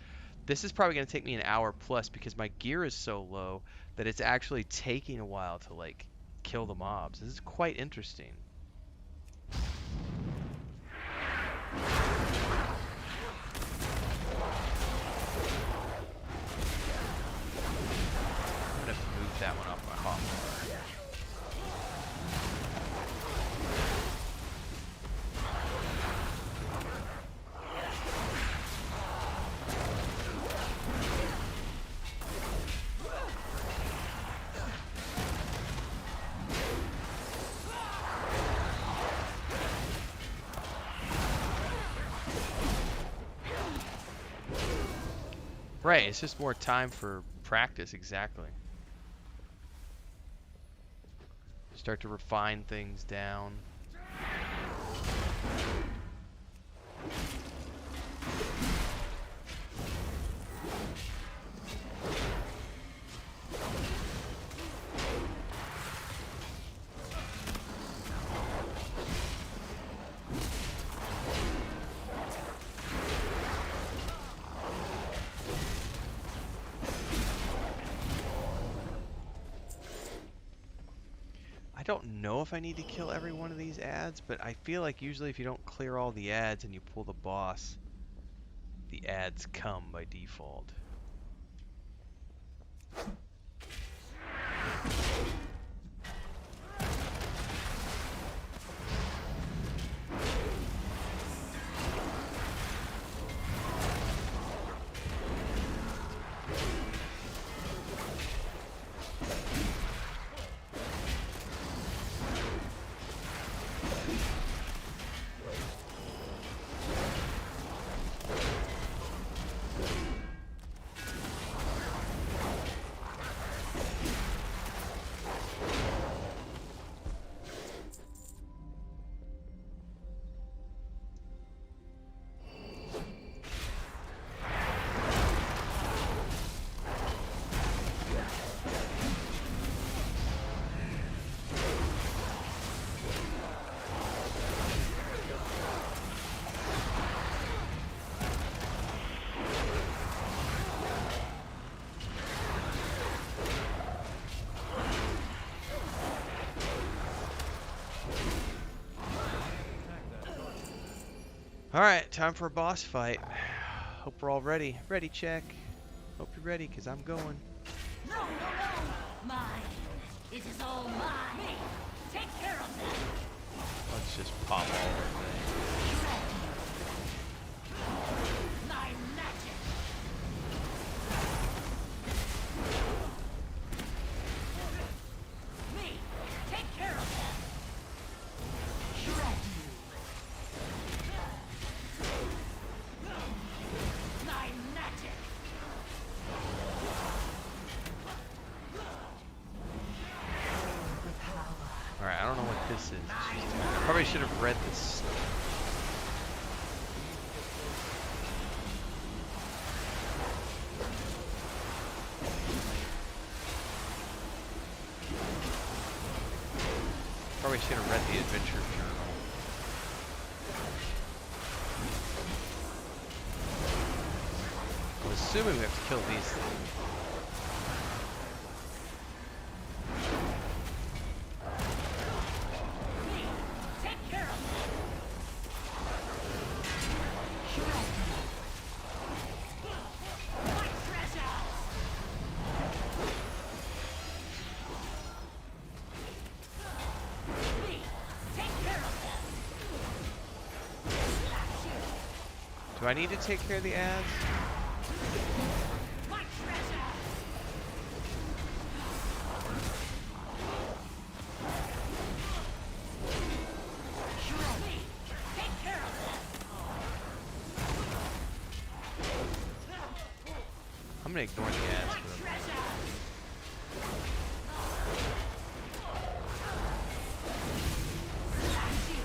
S1: This is probably going to take me an hour plus because my gear is so low that it's actually taking a while to like kill the mobs. This is quite interesting. That one off my hotbar. Right, it's just more time for practice, exactly. Start to refine things down. don't know if I need to kill every one of these ads, but I feel like usually if you don't clear all the ads and you pull the boss, the ads come by default. Alright, time for a boss fight. Hope we're all ready. Ready, check. Hope you're ready, because I'm going.
S4: No, no, no! Mine! It is all mine! Take care of them!
S1: Let's just pop all over things.
S4: My magic! Me! Take care of them! Shred you! My magic!
S1: Alright, I don't know what this is. I probably should have read this. Probably should have read the adventure journal. I'm assuming we have to kill these things.
S4: Take care of them! My treasures! Me! Take care of them! Slash you!
S1: Do I need to take care of the ads?
S4: My treasures! Me! Take care of them!
S1: I'm gonna ignore the ads
S4: My
S1: for the moment.
S4: treasures! Slash you!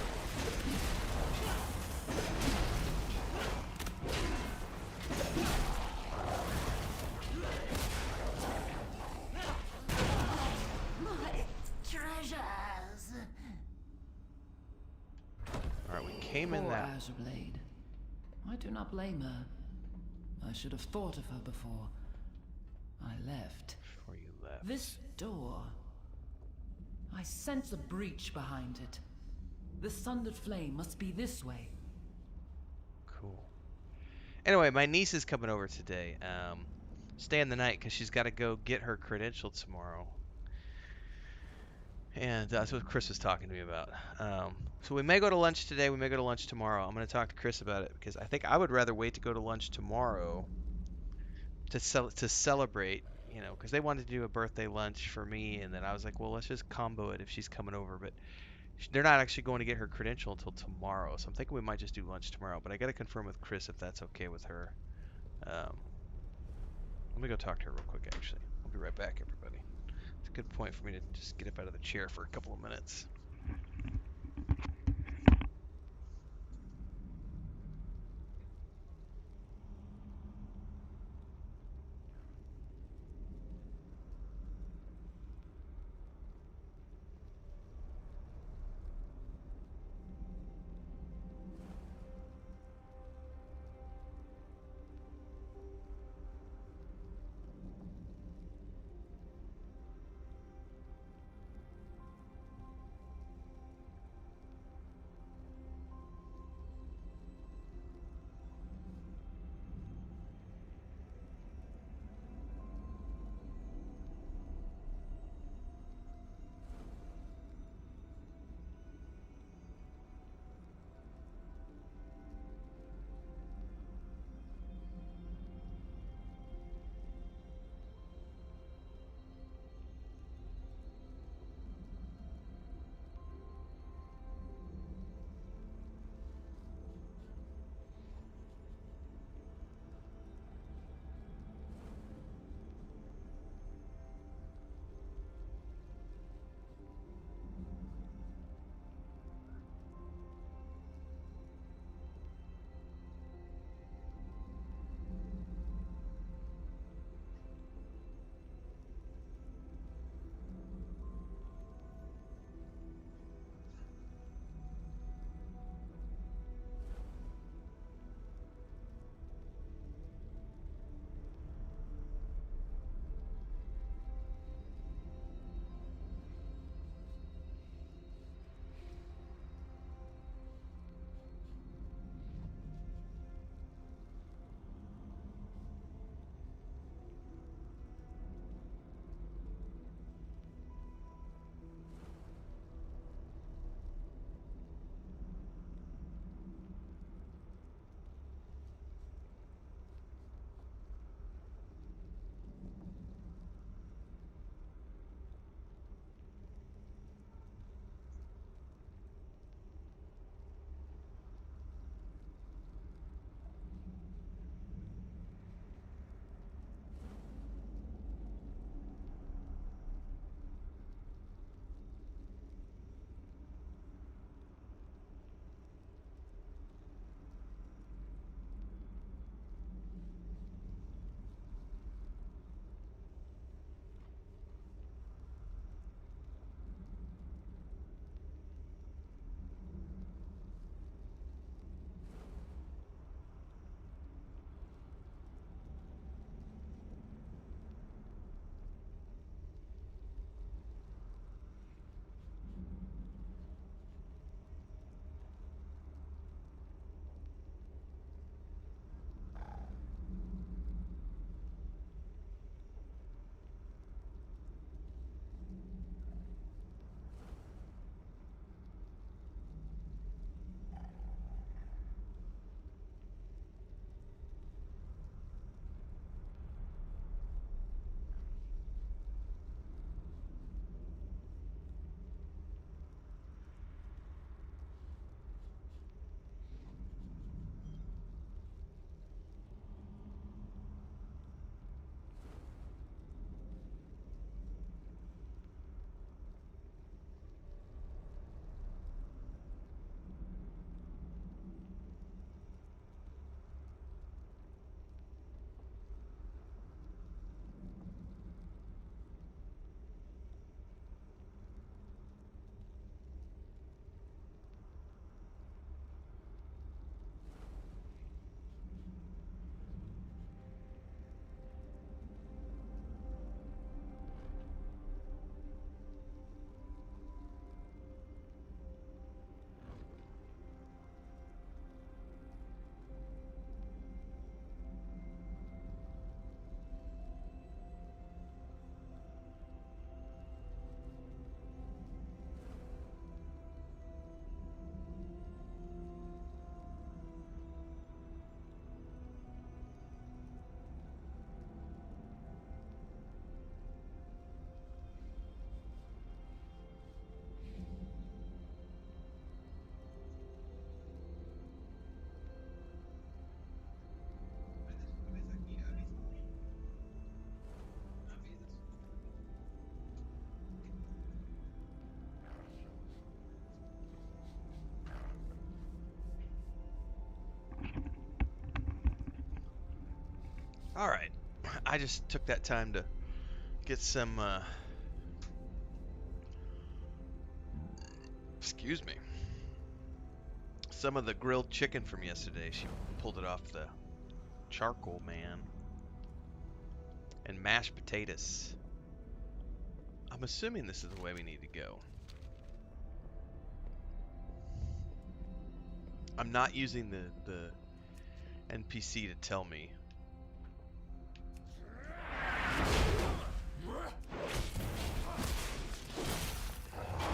S4: My treasures!
S1: Alright, we came in
S5: Poor
S1: that.
S5: Azurblade. I do not blame her. I should have thought of her before I left.
S1: Before you left.
S5: This door. I sense a breach behind it. The sundered flame must be this way.
S1: Cool. Anyway, my niece is coming over today. Staying the night because she's got to go get her credential tomorrow. And that's what Chris was talking to me about. So we may go to lunch today. We may go to lunch tomorrow. I'm going to talk to Chris about it because I think I would rather wait to go to lunch tomorrow to celebrate, you know, because they wanted to do a birthday lunch for me, and then I was like, well, let's just combo it if she's coming over. But they're not actually going to get her credential until tomorrow, so I'm thinking we might just do lunch tomorrow. But I got to confirm with Chris if that's okay with her. Let me go talk to her real quick, actually. I'll be right back, everybody. It's a good point for me to just get up out of the chair for a couple of minutes. All right. I just took that time to get some, excuse me, some of the grilled chicken from yesterday. She pulled it off the charcoal man. And mashed potatoes. I'm assuming this is the way we need to go. I'm not using the NPC to tell me.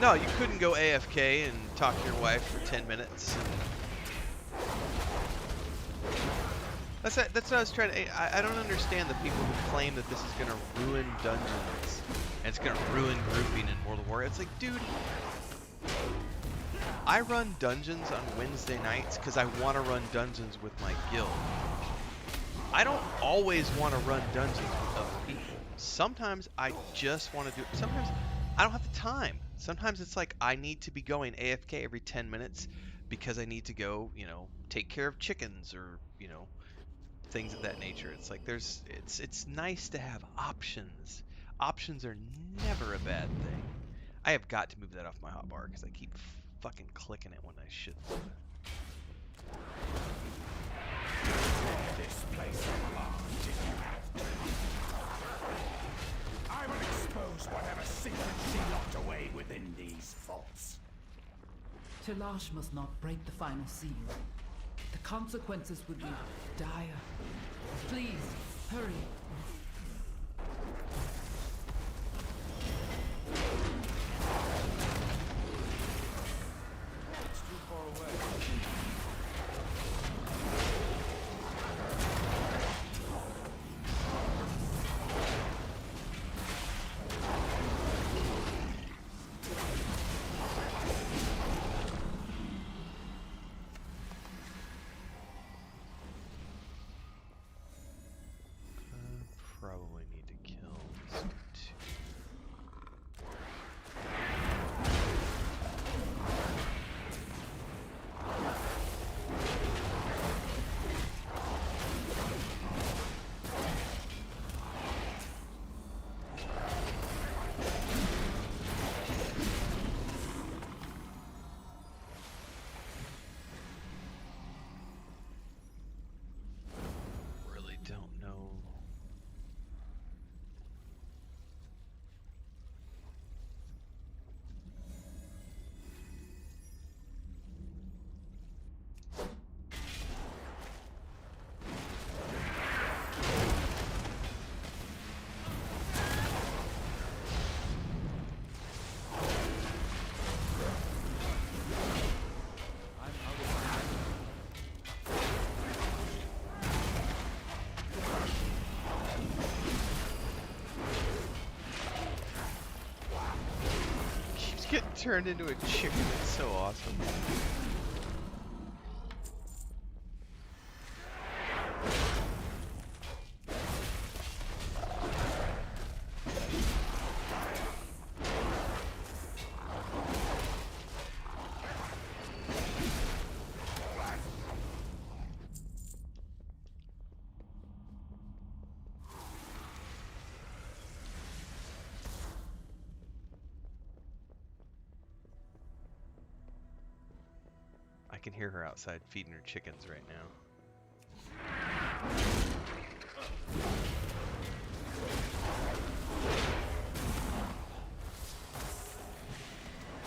S1: No, you couldn't go AFK and talk to your wife for 10 minutes. That's what I was trying to... I don't understand the people who claim that this is going to ruin dungeons. And it's going to ruin grouping in World of Warcraft. It's like, dude... I run dungeons on Wednesday nights because I want to run dungeons with my guild. I don't always want to run dungeons with other people. Sometimes I just want to do it. Sometimes I don't have the time. Sometimes it's like I need to be going AFK every 10 minutes because I need to go, you know, take care of chickens or, you know, things of that nature. It's like it's nice to have options. Options are never a bad thing. I have got to move that off my hotbar because I keep fucking clicking it when I shouldn't.
S2: This place alarmed if you have to. I will expose whatever secret she locked away within these vaults.
S5: Tilash must not break the final seal. The consequences would be dire. Please, hurry.
S6: It's too far away.
S1: Probably need to kill these two. Really don't know. Keeps getting turned into a chicken. It's so awesome. I can hear her outside feeding her chickens right now.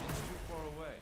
S6: It's too far away.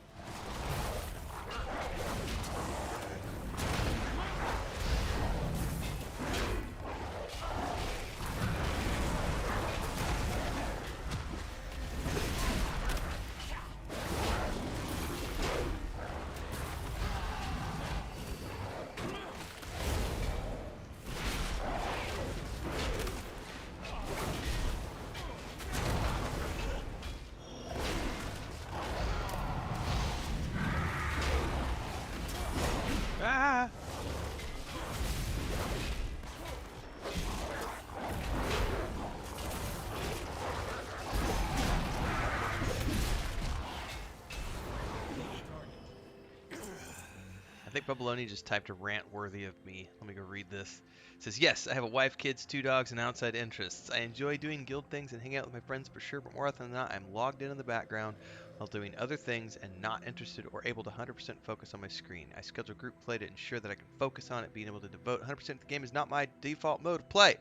S1: I think Babyloni just typed a rant worthy of me. Let me go read this. It says, yes, I have a wife, kids, 2 dogs, and outside interests. I enjoy doing guild things and hanging out with my friends for sure, but more often than not, I'm logged in the background while doing other things and not interested or able to 100% focus on my screen. I schedule group play to ensure that I can focus on it. Being able to devote 100% to the game is not my default mode of play.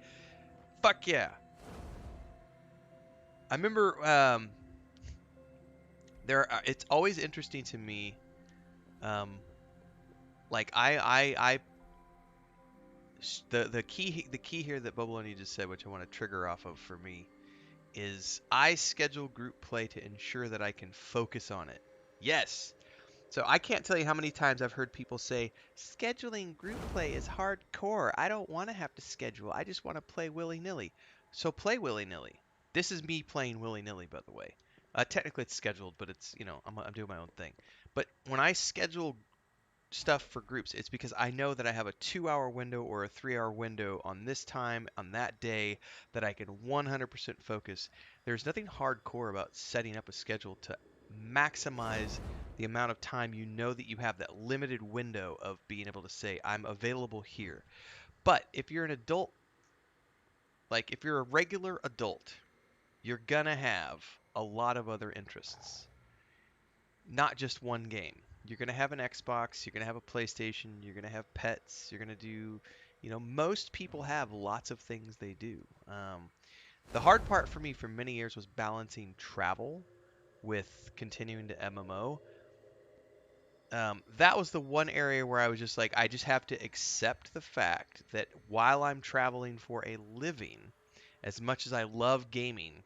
S1: Fuck yeah. I remember it's always interesting to me. Like the key here that Bubbaloni just said, which I want to trigger off of for me, is I schedule group play to ensure that I can focus on it. Yes. So I can't tell you how many times I've heard people say, scheduling group play is hardcore. I don't want to have to schedule. I just want to play willy-nilly. So play willy-nilly. This is me playing willy-nilly, by the way. Technically it's scheduled, but it's, I'm doing my own thing. But when I schedule stuff for groups, it's because I know that I have a 2-hour window or a 3-hour window on this time, on that day, that I can 100% focus. There's nothing hardcore about setting up a schedule to maximize the amount of time you know that you have, that limited window of being able to say, I'm available here. But if you're an adult, like if you're a regular adult, you're gonna have a lot of other interests. Not just one game. You're going to have an Xbox, you're going to have a PlayStation, you're going to have pets, you're going to do, most people have lots of things they do. The hard part for me for many years was balancing travel with continuing to MMO. That was the one area where I was just like, I just have to accept the fact that while I'm traveling for a living, as much as I love gaming,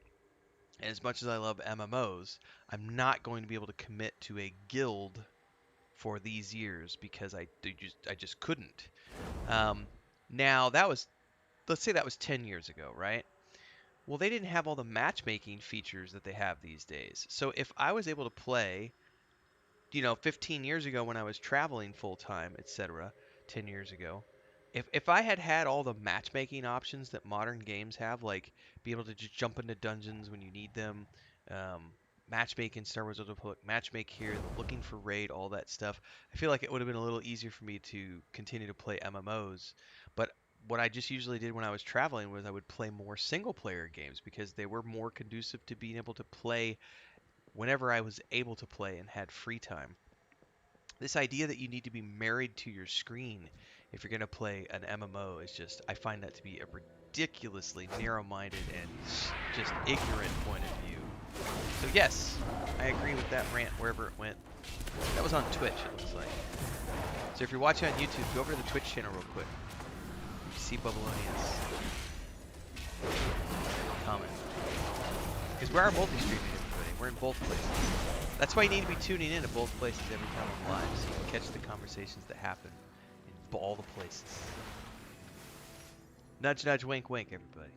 S1: and as much as I love MMOs, I'm not going to be able to commit to a guild for these years because I just couldn't. Now let's say that was 10 years ago, right? Well, they didn't have all the matchmaking features that they have these days. So if I was able to play, 15 years ago when I was traveling full time, etc., 10 years ago, if I had had all the matchmaking options that modern games have, like be able to just jump into dungeons when you need them, matchmake in Star Wars Old Republic, matchmake here, looking for raid, all that stuff, I feel like it would have been a little easier for me to continue to play MMOs. But what I just usually did when I was traveling was I would play more single player games because they were more conducive to being able to play whenever I was able to play and had free time. This idea that you need to be married to your screen if you're going to play an MMO is just, I find that to be a ridiculously narrow-minded and just ignorant point of view. So yes, I agree with that rant wherever it went. That was on Twitch, it looks like. So if you're watching on YouTube, go over to the Twitch channel real quick. You see Babylonia's comment. Because we are multi-streaming, everybody. We're in both places. That's why you need to be tuning in to both places every time I'm live, so you can catch the conversations that happen in all the places. Nudge, nudge, wink, wink, everybody.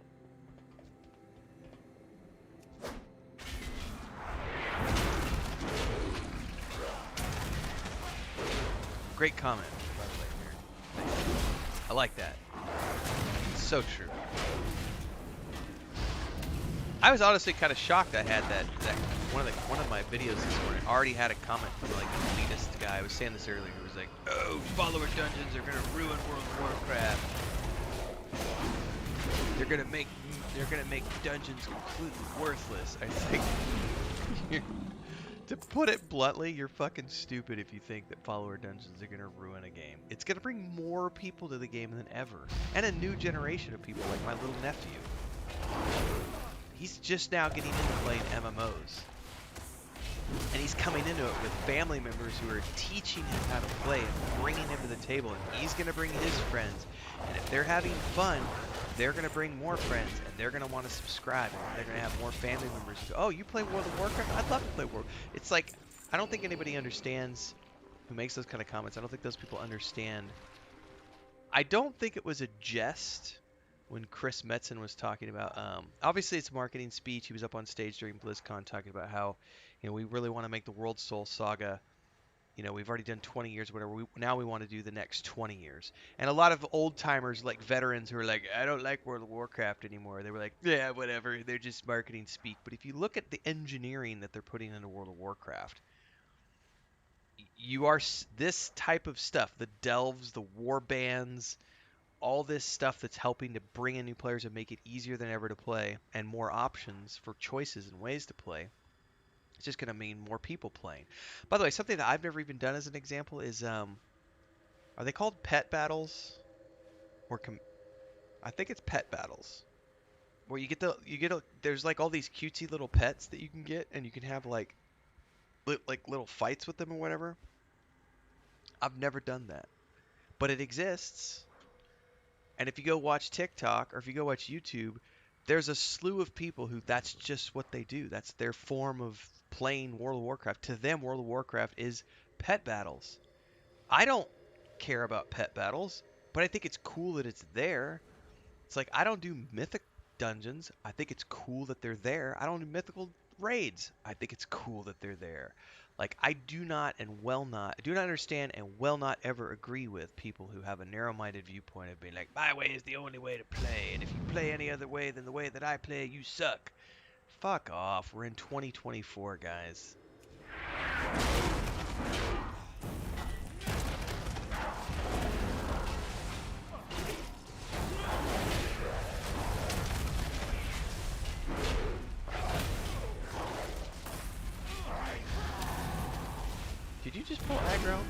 S1: Great comment, by the way, Mary. I like that. It's so true. I was honestly kind of shocked I had that one of my videos this morning already had a comment from like the elitist guy. I was saying this earlier. He was like, "Oh, follower dungeons are gonna ruin World of Warcraft. They're gonna make dungeons completely worthless." I think, to put it bluntly, you're fucking stupid if you think that follower dungeons are gonna ruin a game. It's gonna bring more people to the game than ever, and a new generation of people like my little nephew. He's just now getting into playing MMOs. And he's coming into it with family members who are teaching him how to play and bringing him to the table. And he's going to bring his friends. And if they're having fun, they're going to bring more friends. And they're going to want to subscribe. And they're going to have more family members who go, "Oh, you play World of Warcraft? I'd love to play World." It's like, I don't think anybody understands who makes those kind of comments. I don't think those people understand. I don't think it was a jest when Chris Metzen was talking about, obviously it's a marketing speech. He was up on stage during BlizzCon talking about how, we really want to make the World Soul Saga, we've already done 20 years, whatever. Now we want to do the next 20 years. And a lot of old timers, like veterans who are like, "I don't like World of Warcraft anymore." They were like, "Yeah, whatever. They're just marketing speak." But if you look at the engineering that they're putting into World of Warcraft, this type of stuff, the delves, the war bands, all this stuff that's helping to bring in new players and make it easier than ever to play and more options for choices and ways to play. It's just going to mean more people playing. By the way, something that I've never even done as an example is are they called pet battles or I think it's pet battles. Where there's like all these cutesy little pets that you can get and you can have like little fights with them or whatever. I've never done that. But it exists. And if you go watch TikTok or if you go watch YouTube, there's a slew of people who that's just what they do. That's their form of playing World of Warcraft. To them, World of Warcraft is pet battles. I don't care about pet battles, but I think it's cool that it's there. It's like I don't do mythic dungeons. I think it's cool that they're there. I don't do mythical raids. I think it's cool that they're there. Like I do not understand and will not ever agree with people who have a narrow-minded viewpoint of being like, my way is the only way to play, and if you play any other way than the way that I play, you suck. Fuck off. We're in 2024, guys. Did you just pull aggro?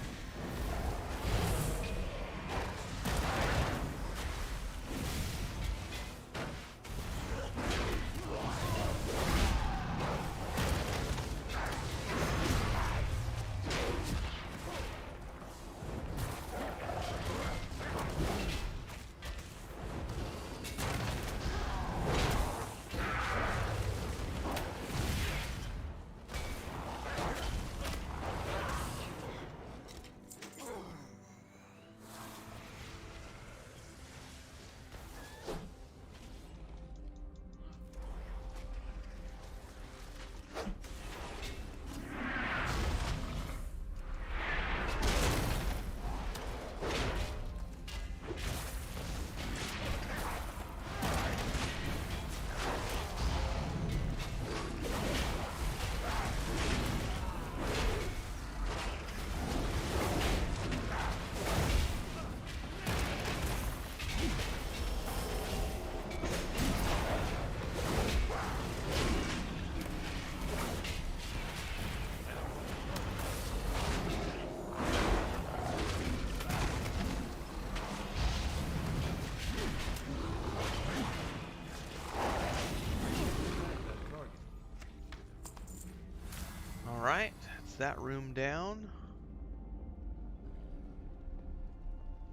S1: Alright, that's that room down.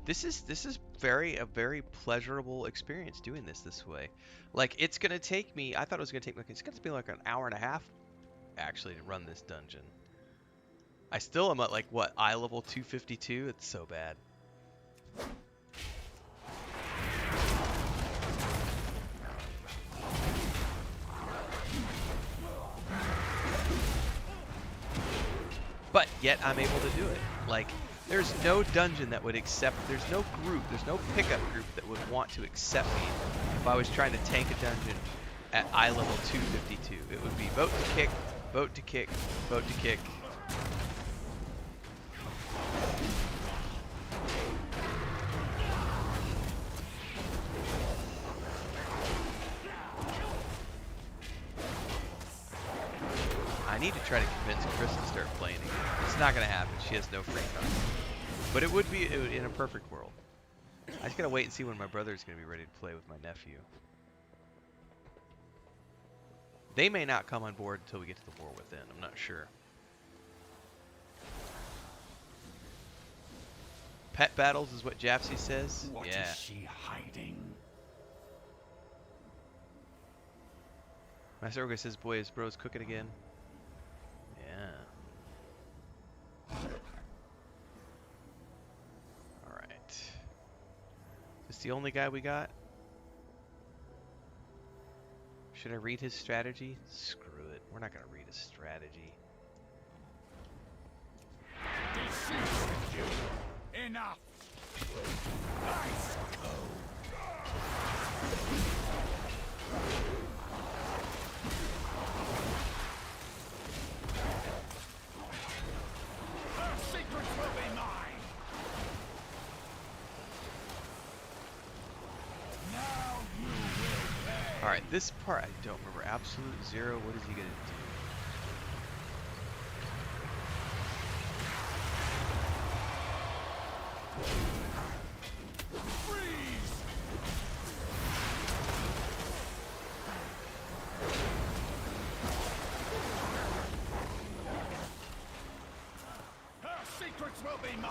S1: This is a very pleasurable experience doing this way. Like it's gonna take me, I thought it was gonna take me, it's gonna be like an hour and a half actually to run this dungeon. I still am at like what, eye level 252? It's so bad. But yet I'm able to do it. Like, there's no dungeon that would accept, there's no group, there's no pickup group that would want to accept me if I was trying to tank a dungeon at eye level 252. It would be vote to kick, vote to kick, vote to kick. I need to try to convince Chris to start playing again. It's not going to happen. She has no free time. But it would be in a perfect world. I just got to wait and see when my brother's going to be ready to play with my nephew. They may not come on board until we get to the War Within. I'm not sure. Pet battles is what Japsy says?
S2: What
S1: yeah.
S2: is she hiding?
S1: Master Orga says, boy, his bro's cooking again. Yeah. Alright. Is this the only guy we got? Should I read his strategy? Screw it. We're not going to read his strategy.
S2: Enough! Nice
S1: This part I don't remember. Absolute Zero. What is he gonna do?
S2: Her secrets will be mine.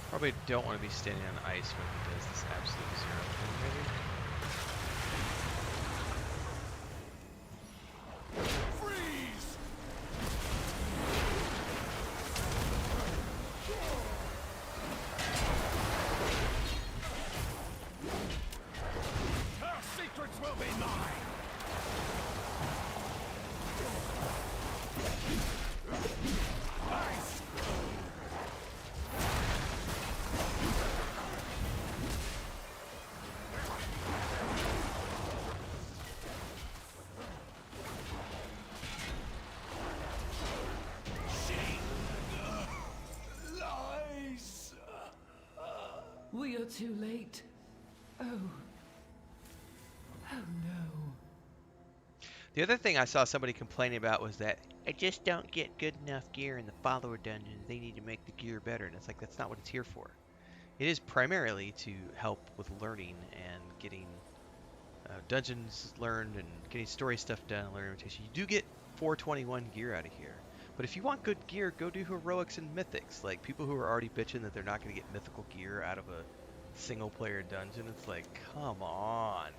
S1: Probably don't want to be standing on ice when he does this absolute zero thing, maybe.
S5: We are too late. Oh. Oh no.
S1: The other thing I saw somebody complaining about was that I just don't get good enough gear in the follower dungeons. They need to make the gear better. And it's like, that's not what it's here for. It is primarily to help with learning and getting dungeons learned and getting story stuff done and learning rotation. You do get 421 gear out of here. But if you want good gear, go do heroics and mythics. Like, people who are already bitching that they're not going to get mythical gear out of a single player dungeon, it's like, come on.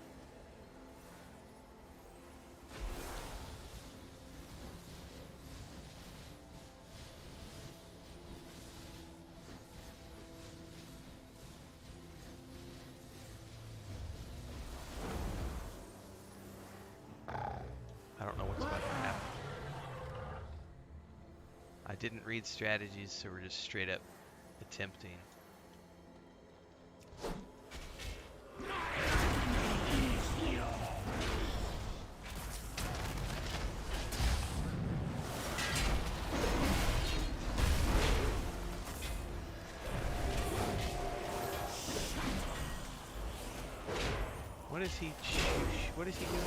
S1: I don't know what's about to happen. I didn't read strategies, so we're just straight up attempting. What is he? What is he doing?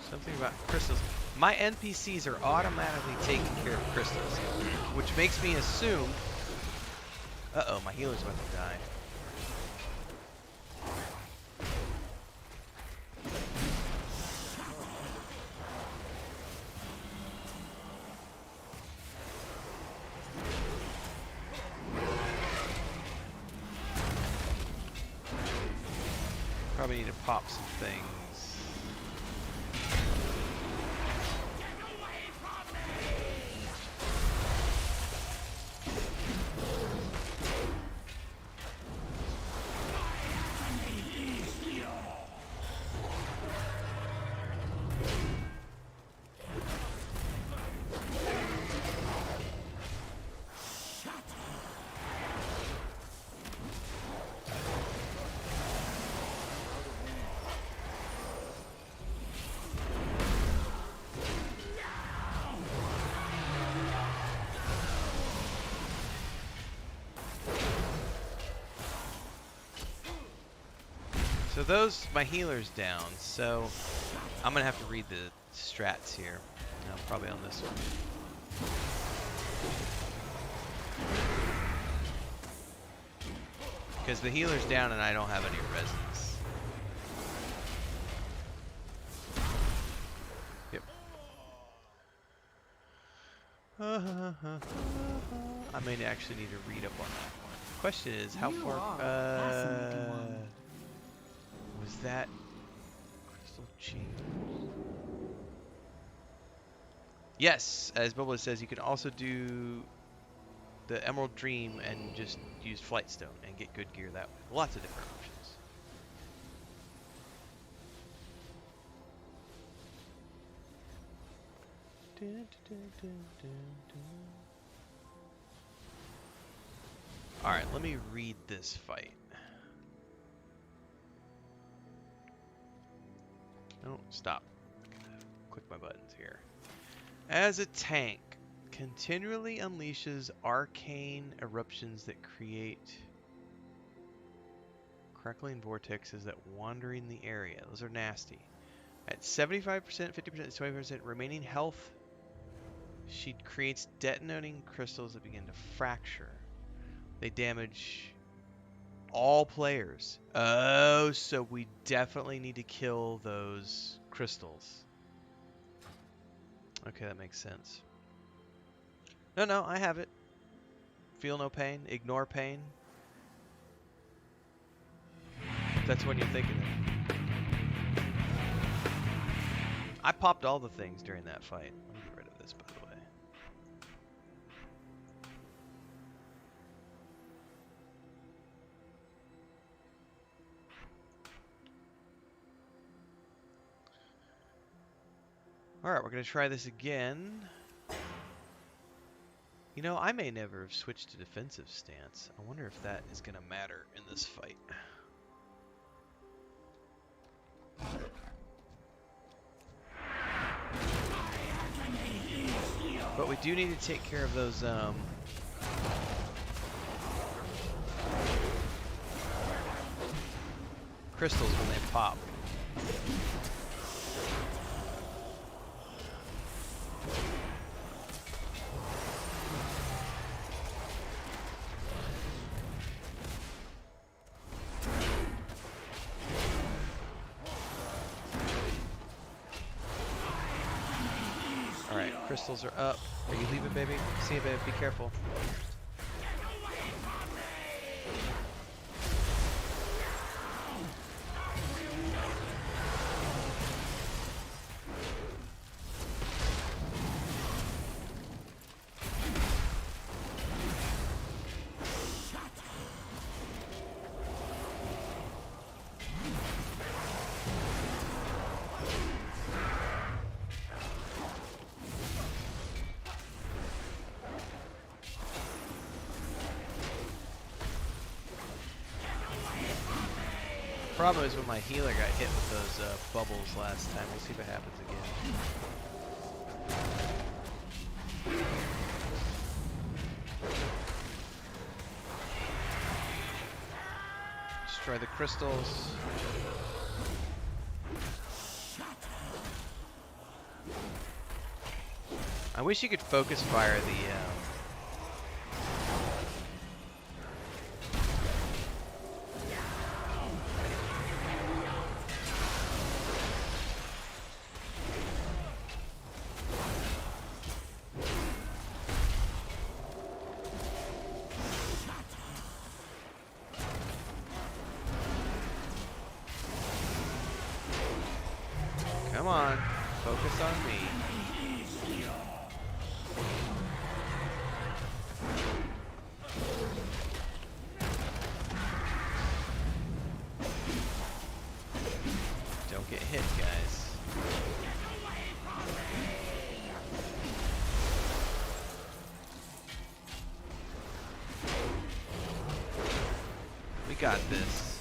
S1: Something about crystals. My NPCs are automatically taking care of crystals, which makes me assume... Uh-oh, my healer's about to die. Probably need to pop some things. So those, my healer's down, so I'm gonna have to read the strats here. No, probably on this one. Because the healer's down and I don't have any resins. Yep. I may actually need to read up on that one. The question is, how
S5: You
S1: far?
S5: are a fascinating one.
S1: Was that crystal chambers? Yes, as Bubba says, you can also do the Emerald Dream and just use Flightstone and get good gear that way. Lots of different options. Alright, let me read this fight. No, stop. Click my buttons here. As a tank, continually unleashes arcane eruptions that create crackling vortexes that wander in the area. Those are nasty. At 75%, 50%, 20% remaining health, she creates detonating crystals that begin to fracture. They damage all players. Oh, so we definitely need to kill those crystals. Okay, that makes sense. No, I have it. Feel no pain. Ignore pain. That's what you're thinking of. I popped all the things during that fight. Let me get rid of this, by the way. Alright, we're going to try this again. You know, I may never have switched to defensive stance. I wonder if that is going to matter in this fight. But we do need to take care of those, crystals when they pop. Alright, crystals are up. Are you leaving, baby? See you, babe. Be careful. Problem is when my healer got hit with those bubbles last time. We'll see if it happens again. Destroy the crystals. I wish you could focus fire the Come on, focus on me. Don't get hit, guys. We got this.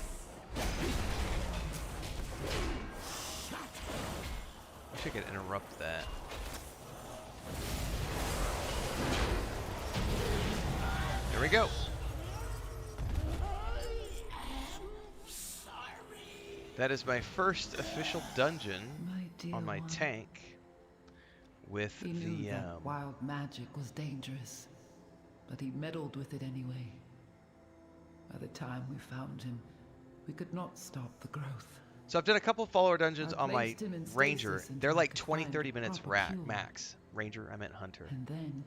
S1: I could interrupt that. There we go. That is my first official dungeon on my tank with
S5: He knew
S1: the
S5: that wild magic was dangerous, but he meddled with it anyway. By the time we found him, we could not stop the growth.
S1: So I've done a couple follower dungeons
S5: I
S1: on my
S5: placed him in
S1: Ranger.
S5: stasis
S1: They're
S5: until I
S1: like
S5: could
S1: 20,
S5: find
S1: 30
S5: a
S1: minutes
S5: proper cure.
S1: max. Ranger, I meant Hunter.
S5: And then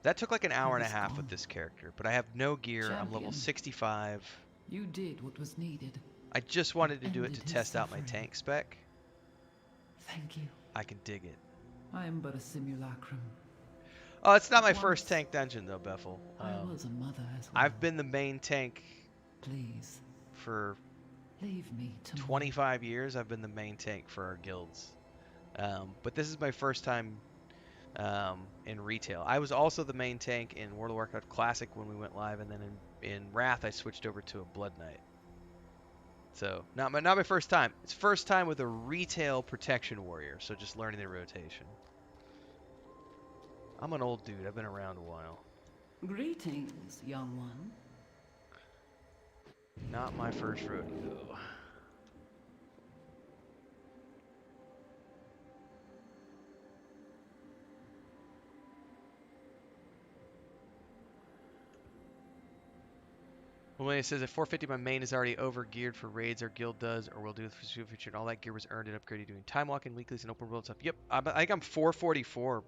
S1: That took like an hour
S5: It
S1: and a
S5: is
S1: half with
S5: gone.
S1: this character, but I have no gear. I'm level
S5: Champion.
S1: 65.
S5: You did what was needed.
S1: I just wanted to do it
S5: Ended
S1: to
S5: his
S1: test out my
S5: suffering.
S1: tank spec.
S5: Thank you.
S1: I can dig it.
S5: I am but a simulacrum.
S1: Oh, it's not my
S5: Once,
S1: first tank dungeon though, Beffel.
S5: I was a mother as well.
S1: I've been the main tank
S5: Please,
S1: for
S5: leave me to
S1: 25 years. I've been the main tank for our guilds. But this is my first time in retail. I was also the main tank in World of Warcraft Classic when we went live, and then in Wrath I switched over to a Blood Knight. So not my first time. It's first time with a retail protection warrior. So just learning the rotation. I'm an old dude. I've been around a while.
S5: Greetings, young one.
S1: Not my first rodeo. Well, when it says at 450, my main is already over geared for raids our guild does, or will do with the future, and all that gear was earned and upgraded doing time walking, weeklies, and open world stuff. Yep, I think I'm 444,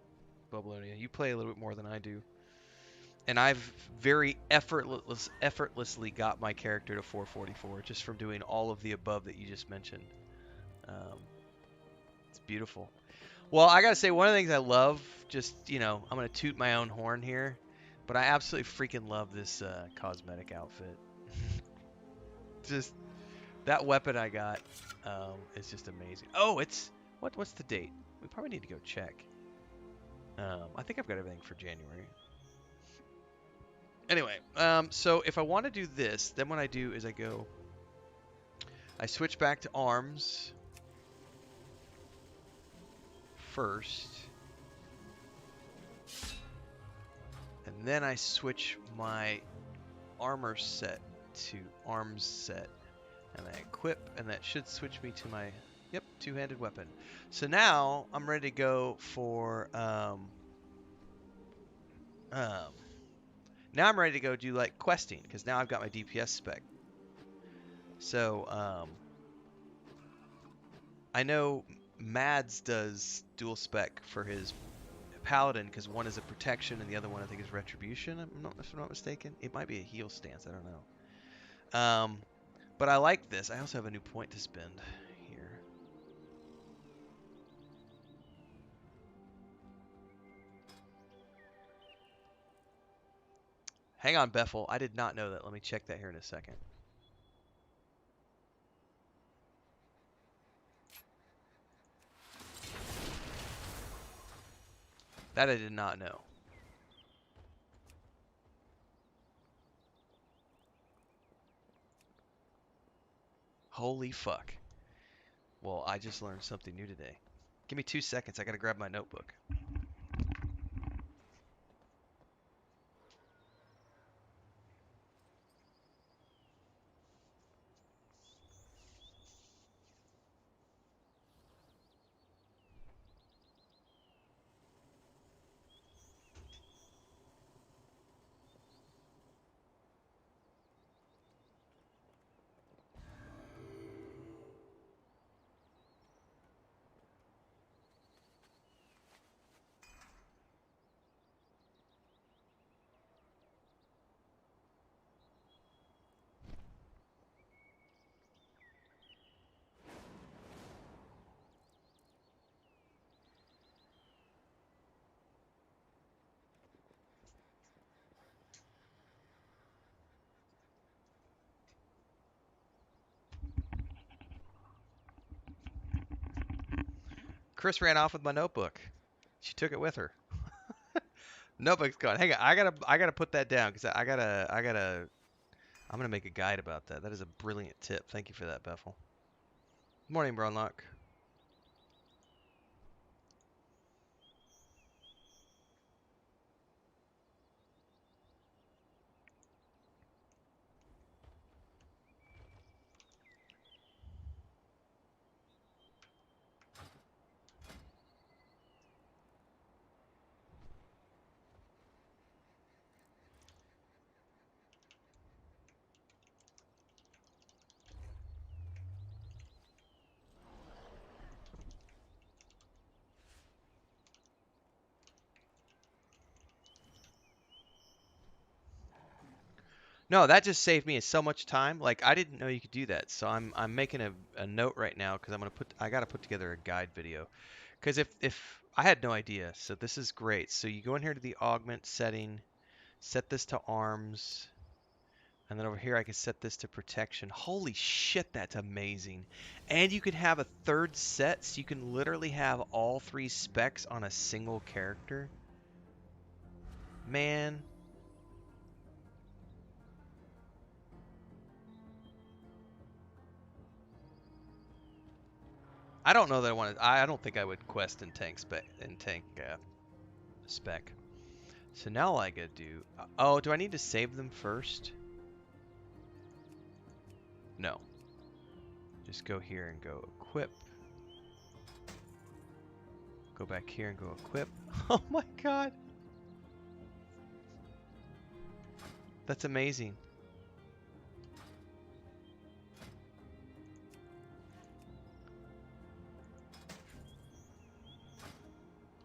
S1: Bubblonia. You play a little bit more than I do. And I've very effortlessly got my character to 444 just from doing all of the above that you just mentioned. It's beautiful. Well, I gotta say, one of the things I love, just, you know, I'm gonna toot my own horn here, but I absolutely freaking love this cosmetic outfit. Just that weapon I got is just amazing. Oh, it's what's the date? We probably need to go check. I think I've got everything for January. Anyway, so if I want to do this, then what I do is I switch back to arms first, and then I switch my armor set to arms set, and I equip, and that should switch me to my, yep, two-handed weapon. So now I'm ready to go for now I'm ready to go do like questing, because now I've got my DPS spec. So I know Mads does dual spec for his paladin, because one is a protection and the other one I think is retribution. If I'm not mistaken, it might be a heal stance. I don't know. But I like this. I also have a new point to spend here. Hang on, Beffel. I did not know that. Let me check that here in a second. That I did not know. Holy fuck. Well, I just learned something new today. Give me 2 seconds. I gotta grab my notebook. Chris ran off with my notebook. She took it with her. Notebook's gone. Hang on, I gotta put that down, because I'm gonna make a guide about that. That is a brilliant tip. Thank you for that, Beffel. Morning, Bronlock. No, that just saved me so much time. Like I didn't know you could do that, so I'm making a note right now because I gotta put together a guide video. Because if I had no idea, so this is great. So you go in here to the augment setting, set this to arms, and then over here I can set this to protection. Holy shit, that's amazing! And you can have a third set, so you can literally have all 3 specs on a single character. Man. I don't know that I want to. I don't think I would quest in tank spec. So now all I gotta do. Oh, do I need to save them first? No. Just go here and go equip. Go back here and go equip. Oh my god. That's amazing.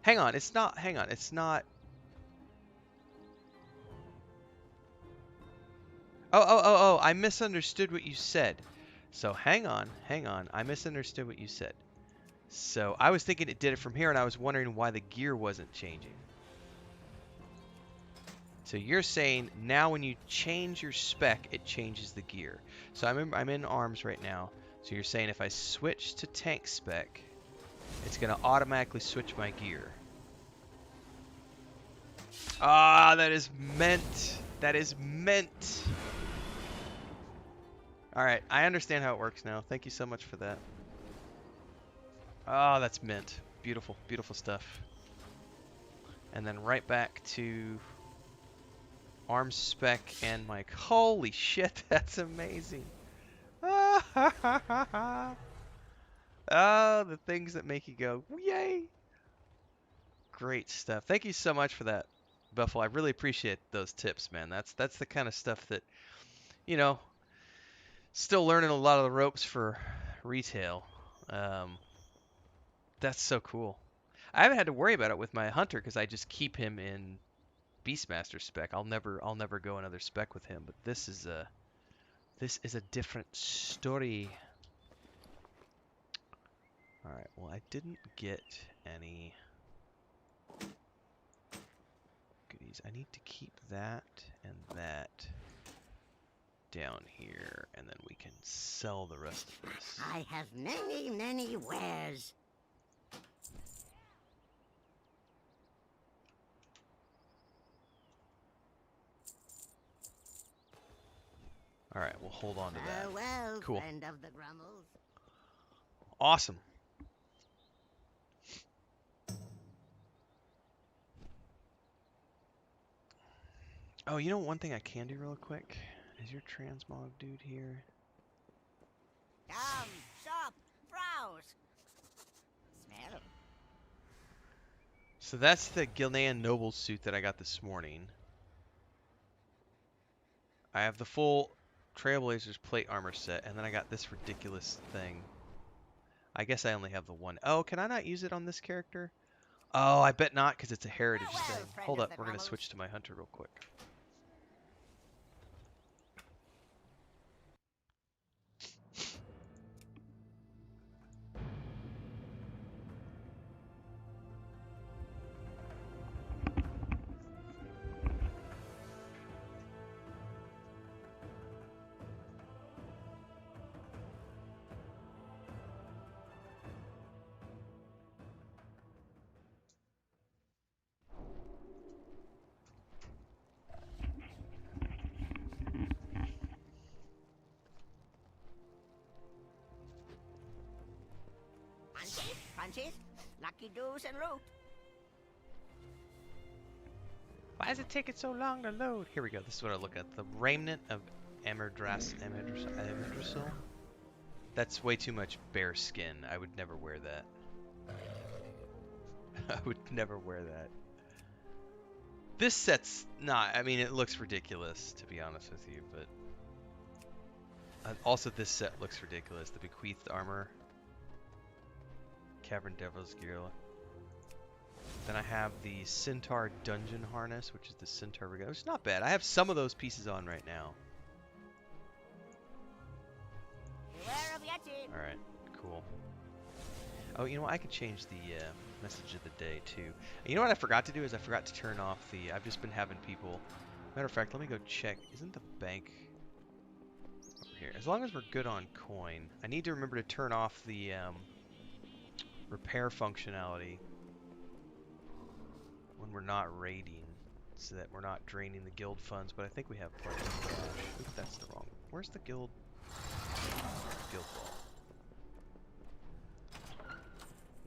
S1: Hang on, it's not. Hang on, it's not. Oh, I misunderstood what you said. So hang on. I misunderstood what you said. So I was thinking it did it from here, and I was wondering why the gear wasn't changing. So you're saying now when you change your spec, it changes the gear. So I'm in arms right now. So you're saying if I switch to tank spec, it's going to automatically switch my gear. Ah, that is meant. That is meant. Alright, I understand how it works now. Thank you so much for that. Oh, that's mint. Beautiful, beautiful stuff. And then right back to arms spec and mic. Holy shit, that's amazing. Oh, the things that make you go, yay. Great stuff. Thank you so much for that, Buffalo. I really appreciate those tips, man. That's the kind of stuff that, you know, still learning a lot of the ropes for retail. That's so cool. I haven't had to worry about it with my hunter because I just keep him in Beastmaster spec. I'll never go another spec with him. But this is a different story. All right. Well, I didn't get any goodies. I need to keep that and that down here, and then we can sell the rest of this.
S7: I have many, many wares.
S1: All right, we'll hold on to that.
S7: Farewell,
S1: Cool.
S7: friend of the Grummles.
S1: Awesome. Oh, you know one thing I can do real quick? Is your transmog dude here?
S7: Come, shop, browse. Smell.
S1: So that's the Gilnean Noble suit that I got this morning. I have the full Trailblazers plate armor set, and then I got this ridiculous thing. I guess I only have the one. Oh, can I not use it on this character? Oh, I bet not, because it's a heritage thing. Hold up, we're going to switch to my hunter real quick.
S7: Punches, lucky doos and loot.
S1: Why is it taking so long to load? Here we go. This is what I look at. The Remnant of Amerdrasil. That's way too much bear skin. I would never wear that. I would never wear that. This set's not... I mean, it looks ridiculous, to be honest with you, but... also, this set looks ridiculous. The Bequeathed Armor. Cavern Devil's Gear. Then I have the Centaur Dungeon Harness, which is the Centaur Regalia. It's not bad. I have some of those pieces on right now. Alright, cool. Oh, you know what? I could change the message of the day, too. You know what I forgot to do is I forgot to turn off the... I've just been having people... Matter of fact, let me go check. Isn't the bank over here? As long as we're good on coin, I need to remember to turn off the repair functionality when we're not raiding, so that we're not draining the guild funds, but I think we have plenty of cash. I think that's the wrong... Where's the guild? Guild vault.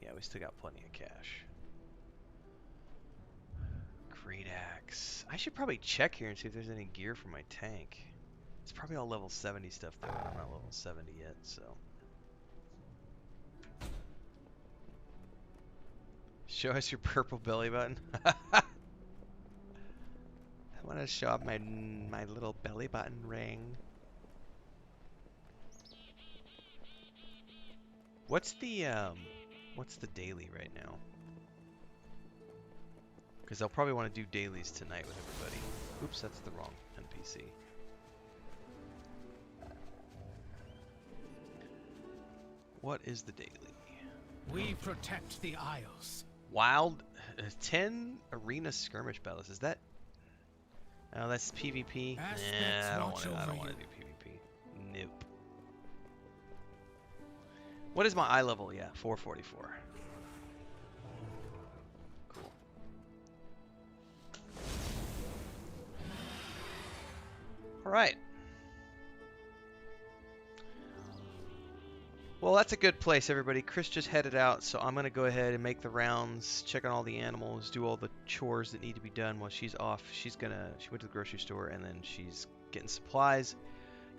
S1: Yeah, we still got plenty of cash. Great axe. I should probably check here and see if there's any gear for my tank. It's probably all level 70 stuff though, and I'm not level 70 yet, so... Show us your purple belly button. I want to show off my little belly button ring. What's the daily right now? Because they'll probably want to do dailies tonight with everybody. Oops, that's the wrong NPC. What is the daily?
S2: We protect the Isles.
S1: Wild 10 arena skirmish battles. Is that? Oh, that's PvP.
S2: Aspects
S1: Nah, I don't
S2: watch
S1: want
S2: over
S1: to
S2: you.
S1: do PvP. Nope. What is my eye level? Yeah, 444. Cool. All right. Well, that's a good place, everybody. Chris just headed out, so I'm going to go ahead and make the rounds, check on all the animals, do all the chores that need to be done while she's off. She went to the grocery store, and then she's getting supplies,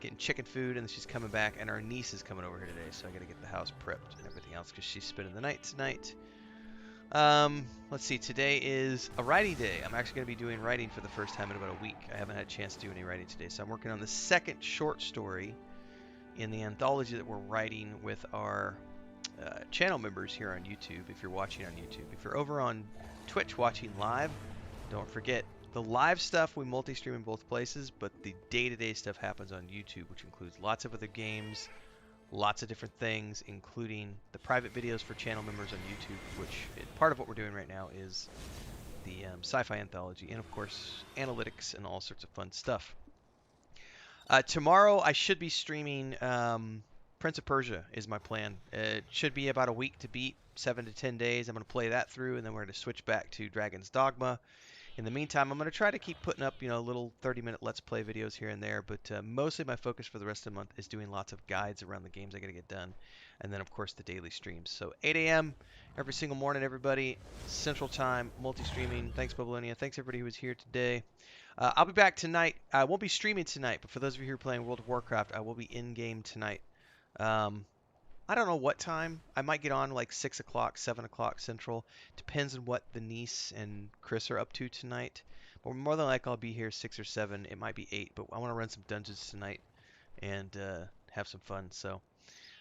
S1: getting chicken food, and then she's coming back, and our niece is coming over here today, so I got to get the house prepped and everything else because she's spending the night tonight. Let's see, today is a writing day. I'm actually going to be doing writing for the first time in about a week. I haven't had a chance to do any writing today, so I'm working on the second short story in the anthology that we're writing with our channel members here on YouTube. If you're watching on YouTube, if you're over on Twitch watching live, don't forget the live stuff we multi-stream in both places, but the day-to-day stuff happens on YouTube, which includes lots of other games, lots of different things, including the private videos for channel members on YouTube, which part of what we're doing right now is the sci-fi anthology, and of course analytics and all sorts of fun stuff. Tomorrow I should be streaming Prince of Persia is my plan. It should be about a week to beat, 7 to 10 days. I'm going to play that through, and then we're going to switch back to Dragon's Dogma. In the meantime, I'm going to try to keep putting up, little 30-minute Let's Play videos here and there, but mostly my focus for the rest of the month is doing lots of guides around the games I got to get done, and then, of course, the daily streams. So 8 a.m. every single morning, everybody, Central Time, multi-streaming. Thanks, Babylonia. Thanks, everybody who was here today. I'll be back tonight. I won't be streaming tonight, but for those of you who are playing World of Warcraft, I will be in-game tonight. I don't know what time. I might get on like 6 o'clock, 7 o'clock Central. Depends on what the niece and Chris are up to tonight. But more than likely I'll be here 6 or 7. It might be 8, but I want to run some dungeons tonight and have some fun. So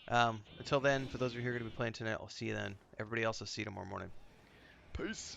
S1: until then, for those of you who are going to be playing tonight, I'll see you then. Everybody else, I'll see you tomorrow morning. Peace.